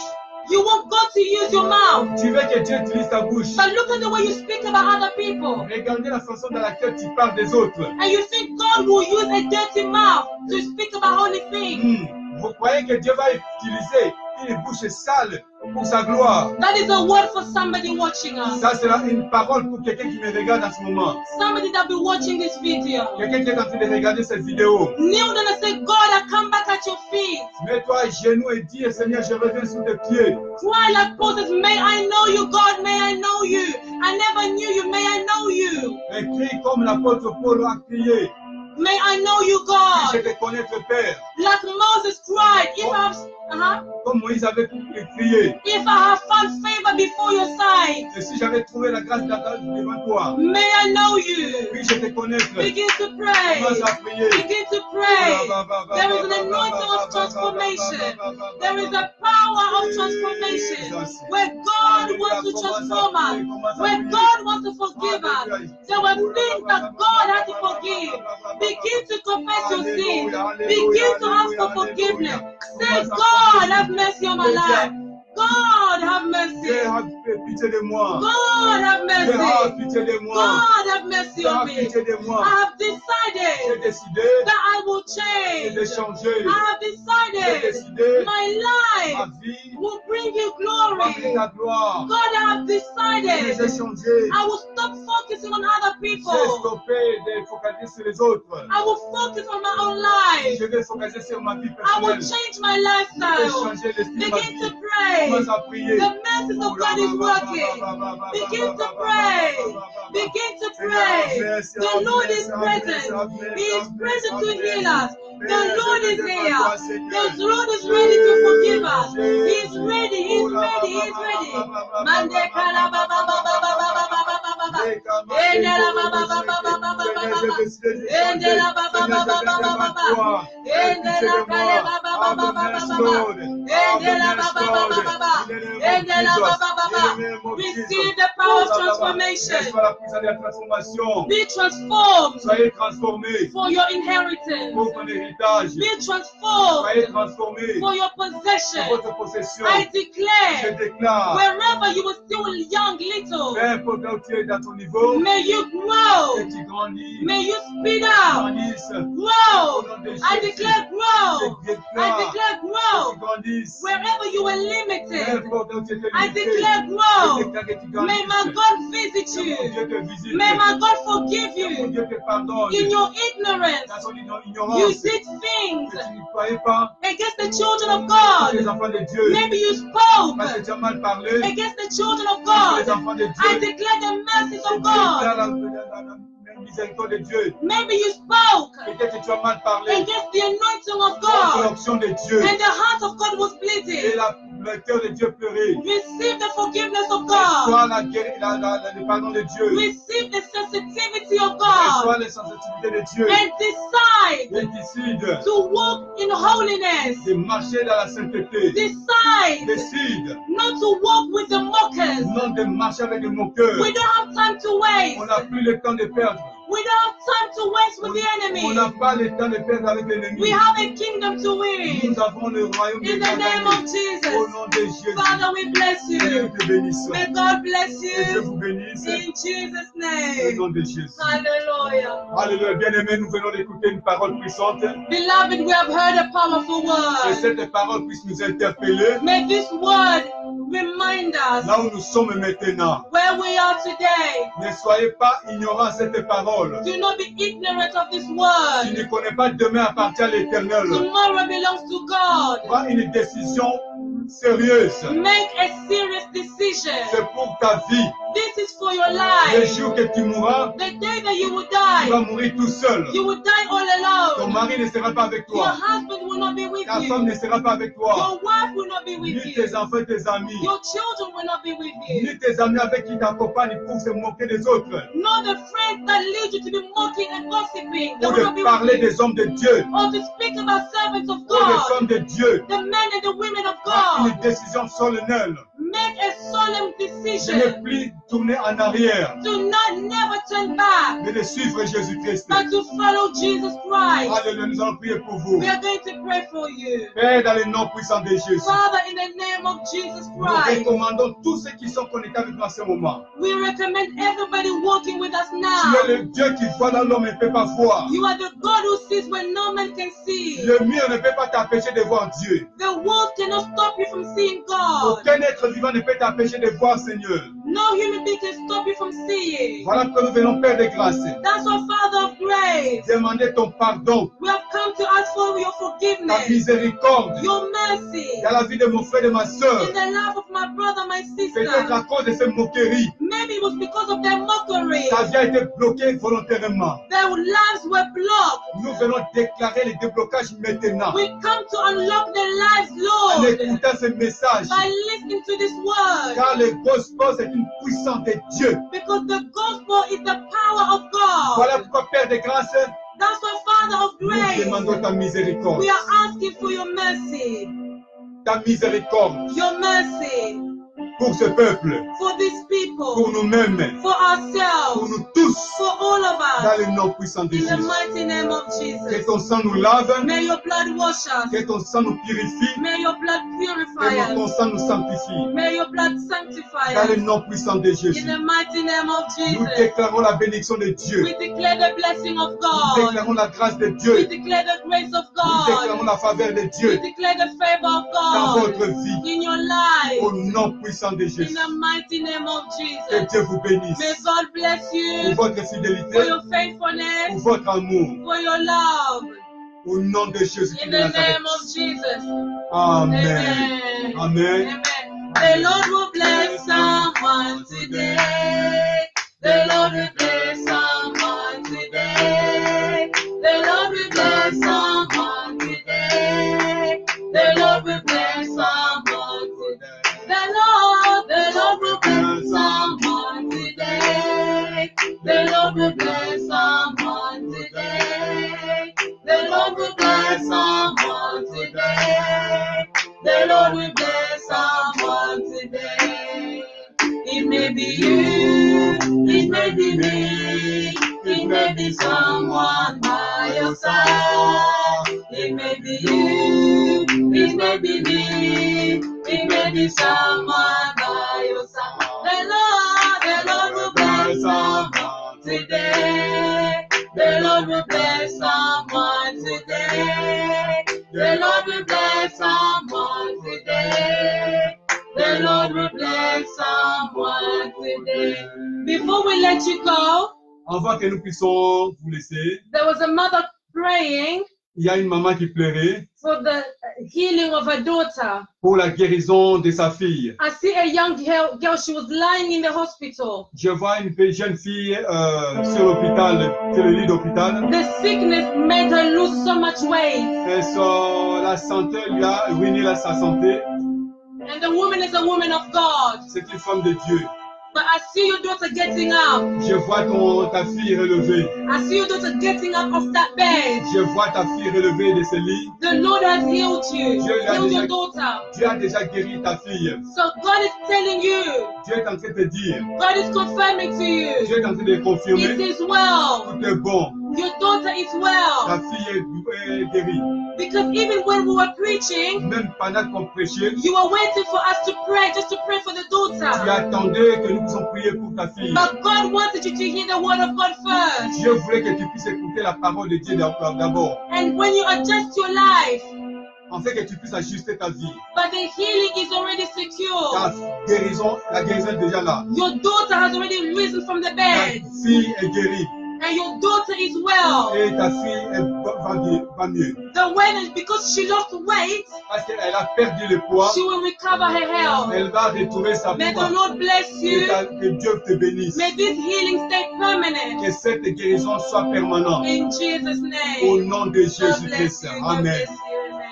You want God to use your mouth. Tu veux que Dieu utilise ta bouche. But look at the way you speak about other people. Regardez la façon dans laquelle tu parles des autres. And you think God will use a dirty mouth to speak about holy things. Vous croyez que Dieu va utiliser une bouche sale pour sa gloire? That is a word for somebody watching us. Ça sera une parole pour quelqu'un qui me regarde en ce moment. Somebody that be watching this video. Quelqu'un qui est en train de regarder cette vidéo. Kneel down and say, God, I come back at your feet. Mets-toi à genoux et dis, Seigneur, je reviens sous tes pieds. Cry like Moses, may I know you, God, may I know you. I never knew you, may I know you. Et crie comme l'apôtre Paul a crié. May I know you, Je God. te connais, Père. Like Moses cried, Comme Moïse avait crié. if I have found favor before your sight, Et si j'avais trouvé la grâce devant toi, may I know you. puis je te connaître. Begin to pray. Commence à prier. Begin to pray. There is an anointing of transformation. There is a power of transformation. Where God wants to transform us. Where God wants to forgive us. There were things that God had to forgive. Begin to confess your sins. Begin to ask for forgiveness. Say, God, have mercy on my life. God, have mercy. Dieu a pitié de moi. God, have Dieu a mercy. pitié de moi. God, have mercy Dieu a on me. pitié de moi. I have J'ai decided décidé that I will de change. changer. I have J'ai decided décidé my ma life vie will bring you va glory. venir ta gloire. God, I have J'ai decided changé. I will stop focusing on other J'ai people. stoppé de focaliser sur les autres. I will focus on my own life. Je vais focaliser sur ma vie I will personnelle. change my Je vais lifestyle. changer l'estime de ma Begin to vie. pray. Commence à prier. The mercies of God is working. Begin to pray. Begin to pray. The Lord is present. He is present to heal us. The Lord is here. The Lord is ready to forgive us. He is ready. He is ready. He is ready. Mande kala ba ba ba ba ba ba ba ba ba ba ba ba. Endela ba ba ba ba ba ba ba ba ba ba. Endela ba ba ba ba ba ba ba ba. Endela kale ba ba ba ba ba ba ba ba. Endela ba ba ba ba ba ba. Endela ba ba ba ba. Receive the power of transformation. Be transformed Soyez transformés for your inheritance. pour ton héritage. Be transformed Soyez transformés for your pour possession. votre possession. I Je declare, déclare, wherever you were still young, little, peu importe là où tu es dans ton niveau, may you que grow. tu grandis, May you speed up. grandisses, Grow. I declare grow. je I déclare declare que grow. tu grandisses. Wherever you were Peu limited, importe là où tu étais I limité, declare je grow. déclare que tu May my grandisses. God visit Que mon you. Dieu te visite. May my God forgive Que mon you. Dieu te pardonne. In your ignorance, Dans son you ignorance, did things que tu ne croyais pas against the children of les God. enfants de Dieu. Maybe you spoke Parce que tu as mal parlé against the children of les God. enfants de I Dieu. declare the mercies Je of déclare God. la miséricorde de Dieu. Maybe you spoke Peut-être que tu as mal parlé against the anointing of contre God. l'onction de Dieu. And the heart of God was Et bleeding. le cœur de Dieu pleurait. Receive the forgiveness of Reçois God. le pardon de Dieu. Receive the sensitivity of Reçois God. les sensitivités de Dieu. And decide Et décide to walk in holiness. de marcher dans la sainteté. Decide Décide not to walk with the mockers. non de marcher avec des moqueurs. We don't have time to waste. On n'a plus le temps de perdre. We don't have time to waste with the On enemy. n'a pas le temps de perdre avec l'ennemi. We have a kingdom to win. Nous avons le royaume de In the name gagner. of Au Jesus. nom de Jésus. Father, we bless Dieu you. te bénisse. May God bless Que Dieu you. vous bénisse. In Jesus' Au name. nom de Jésus. Hallelujah. Alléluia. Bien-aimés, nous venons d'écouter une parole puissante. Beloved, we have heard a powerful Que word. cette parole puisse nous interpeller May this word remind us là où nous sommes maintenant. where we are today. Ne soyez pas ignorants de cette parole. Do not be ignorant of this Tu word. ne connais pas demain appartient à l'Éternel. Tomorrow belongs to God. Prends une décision sérieuse. Make a serious decision. C'est pour ta vie. This is for your Le life. jour que tu mourras, The day that you will tu vas die, mourir tout seul. you will die all Ton alone. mari ne sera pas avec Your toi. husband will not be with Ta femme you. ne sera pas avec toi. Your wife will not be Ni with you. tes enfants, tes amis. Your children will not be with you. Ni tes amis avec qui t'accompagnent pour se moquer des autres. Not the friends that lead you to be mocking and gossiping. They Ou will not de be parler with you. des hommes de Dieu. Or to speak about servants of Ou des God, femmes de Dieu. the men and the women of Prends une God. décision solennelle. Make a solemn De ne decision plus tourner en arrière. to not never turn back, Mais de suivre Jésus-Christ. but to follow Jesus Christ. Alléluia, nous allons prier pour vous. We are going to pray for you. Père, dans le nom puissant de Jésus. Father, in the name of Jesus Nous Christ, recommandons tous ceux qui sont connectés avec nous à ce moment. we recommend everybody walking with us Tu es now. le Dieu qui voit dans l'homme et ne peut pas voir. You are the God who sees when no man can see. Le mur ne peut pas t'empêcher de voir Dieu. The wolf cannot stop you from seeing God. Aucun être vivant ne peut t'empêcher de voir Seigneur. No human being can stop you from seeing. Voilà pourquoi nous venons, Père de grâce, That's our Father of grace. demander ton pardon, We have come to ask for your ta forgiveness, miséricorde your mercy, dans la vie de mon frère et de ma soeur. in the life of my brother, my Peut-être sister. à cause de ces moqueries, Maybe it was because of their mockery. ta vie a été bloquée volontairement. Their lives were blocked. Nous venons déclarer le déblocage maintenant. We come to unlock their lives, En Lord, écoutant ce message, by listening to this word. car le gospel c'est une puissance de Dieu. Because the gospel is the power of God. Voilà pourquoi, Père de grâce, That's why, Father of nous grace, demandons ta miséricorde. we are asking for your mercy. Ta miséricorde Your mercy pour ce peuple, for these pour people, nous-mêmes, for pour ourselves, nous tous, for all of dans us. le nom puissant de In the Jésus. mighty name of Que Jesus. ton sang nous lave, May your blood wash us. que ton sang nous purifie, May your blood purify que ton us. sang nous sanctifie. May your blood sanctify Dans le us. nom puissant de In Jésus. the mighty name of Nous Jesus. déclarons la bénédiction de Dieu. We declare the blessing of Nous God. déclarons la grâce de We Dieu. declare the grace of Nous déclarons God. la faveur de We Dieu declare the favor of dans God votre vie. in your Au life. nom puissant de In Jésus. the mighty name of Que Jesus. Dieu vous bénisse May God bless pour you votre for fidélité, your pour faithfulness, votre amour. for your love. Au nom de Jésus In de the Nazareth. name of Jesus. Amen. Amen. Amen. Amen. The Lord will bless someone today. The Lord will bless someone today. The Lord will bless someone today. The Lord will bless someone today. The Lord will bless someone today. The Lord will bless someone today. The Lord will bless someone today. The Lord will bless someone today. It may be you, it may be me, it may be someone by your side. It may be you, it may be me, it may be someone by your side. The Lord will bless someone today. The Lord will bless someone today. The Lord will bless someone today. The Lord will bless someone today. Before we let you go, Avant que nous puissions vous laisser, there was a mother praying il y a une maman qui pleurait for the healing of her daughter. pour la guérison de sa fille. I see a young girl, she was lying in the hospital. Je vois une jeune fille sur l'hôpital, sur le lit d'hôpital. The sickness made her lose so much weight. Et la santé lui a ruiné sa santé. And the woman is a woman of God. C'est une femme de Dieu. But I see your daughter getting up. Je vois ta fille relevée. I see your daughter getting up off that bed. Je vois ta fille relevée de ce lit. The Lord has healed you. Dieu l'a Healed déjà- your daughter. Dieu a déjà guéri ta fille. So God is telling you. Dieu est en train de te dire. God is confirming to you. Dieu est en train de It confirmer. is well. Tout est bon. Your daughter is Ta well. fille est guérie. Because even when we were preaching, Même pendant qu'on prêchait, you were waiting for us to pray, just to pray for the tu daughter. attendais que nous puissions prier pour ta fille. But God wanted you to hear the word of God first. Dieu voulait que tu puisses écouter la parole de Dieu d'abord. And when you adjust your life, En fait que tu puisses ajuster ta vie. but the healing is already Ta secure. la guérison est déjà là. Your daughter has already risen from the Ta bed. fille est guérie. And your daughter is well. Et ta fille est va mieux. The weight, because she lost weight, Parce qu'elle a perdu le poids, she will recover her health. elle va retrouver sa May the foi. Lord bless you. Que Dieu te bénisse. May this healing stay permanent. Que cette guérison soit permanente. In Jesus' name. Au nom de God Jésus-Christ. bless you. God Amen. bless you. Amen.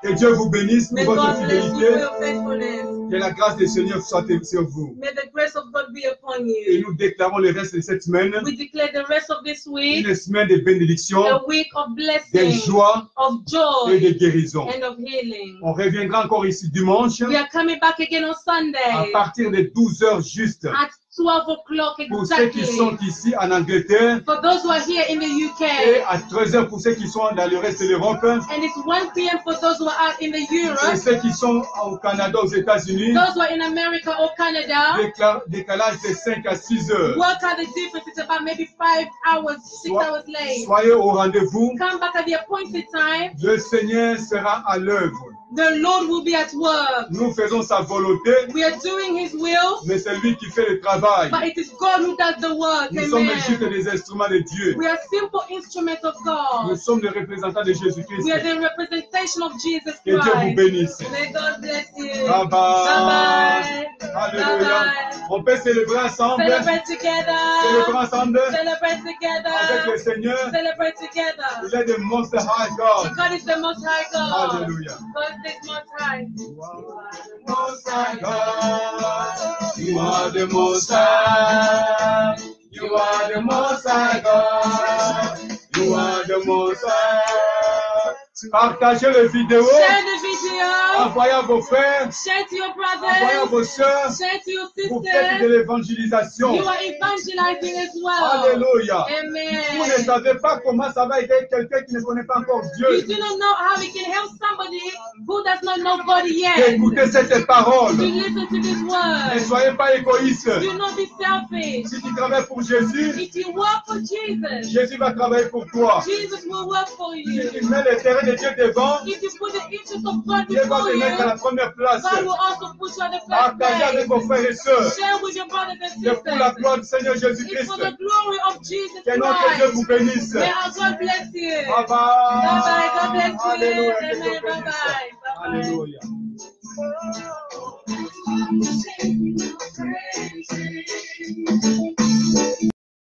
Que Dieu vous bénisse May pour votre God bless you for fidélité. your faithfulness. Que la grâce du Seigneur soit sur vous. May the grace of God be upon Et you. nous déclarons le reste de cette semaine We declare the rest of this week une semaine de bénédiction, a week of de blessing, joie of et joy, de guérison. and of healing. On reviendra encore ici dimanche We are coming back again on à Sunday partir de 12 heures juste. at 12 o'clock Pour ceux qui sont exactly. ici en Angleterre For those who are here in the et UK, à 13 heures pour ceux qui sont dans le reste de l'Europe and it's 1 p.m. for those who are out in the et Europe, ceux qui sont au Canada, aux États-Unis. those who are in America or Canada. Décalage de 5 à 6 heures. Work out the difference. It's about maybe 5 hours, 6 hours late. Soyez au rendez-vous. Come back at the appointed time. Le Seigneur sera à l'œuvre. The Lord will be at work. Nous faisons sa volonté, We are doing His will, mais c'est lui qui fait le travail. but it is God who does the work. Nous sommes juste Amen. des instruments de Dieu. We are simple instruments of Nous God. sommes les représentants de Jésus-Christ. We are the representation of Jesus Que Dieu vous Christ. bénisse. May God bless you. Bye bye. Bye-bye. Alléluia. Bye-bye. On peut célébrer ensemble. Celebrate together. Célébrer ensemble Celebrate avec le together. Seigneur. Celebrate together. Il est the most high God. God is the most high God. Alléluia. God is most high. Most high God. You are the most high. You are the most high God. You are the most high. Partagez la vidéo. Share the video. Envoyez à vos frères. Share to your Envoyez à brothers. vos sœurs. Share to your Vous faites de sisters. l'évangélisation. You are evangelizing as well. Alléluia. Vous ne Amen. savez pas comment ça va aider quelqu'un qui ne connaît pas encore You Dieu. do not know how we can help somebody who does not know God yet. Écoutez cette parole. To listen to this Ne word. soyez pas égoïste. Do not be selfish. Si tu travailles pour Jésus, If you work for Jesus, Jésus va travailler pour toi. Jesus will work for Si you. tu mets l'intérêt de Dieu devant, If you put the interest of God Dieu va before te mettre à la you, première place. God will also put you at the first Partagez avec place. vos frères et sœurs. Share with your brothers and C'est pour la sisters. gloire du Seigneur It's Jésus-Christ. for the glory of Jesus Que notre Dieu vous Christ. bénisse. May our God bless you. Bye bye. Bye bye. God bless you. Alléluia. Que Dieu Amen. Bye bénisse. bye. Bye bye. Alléluia.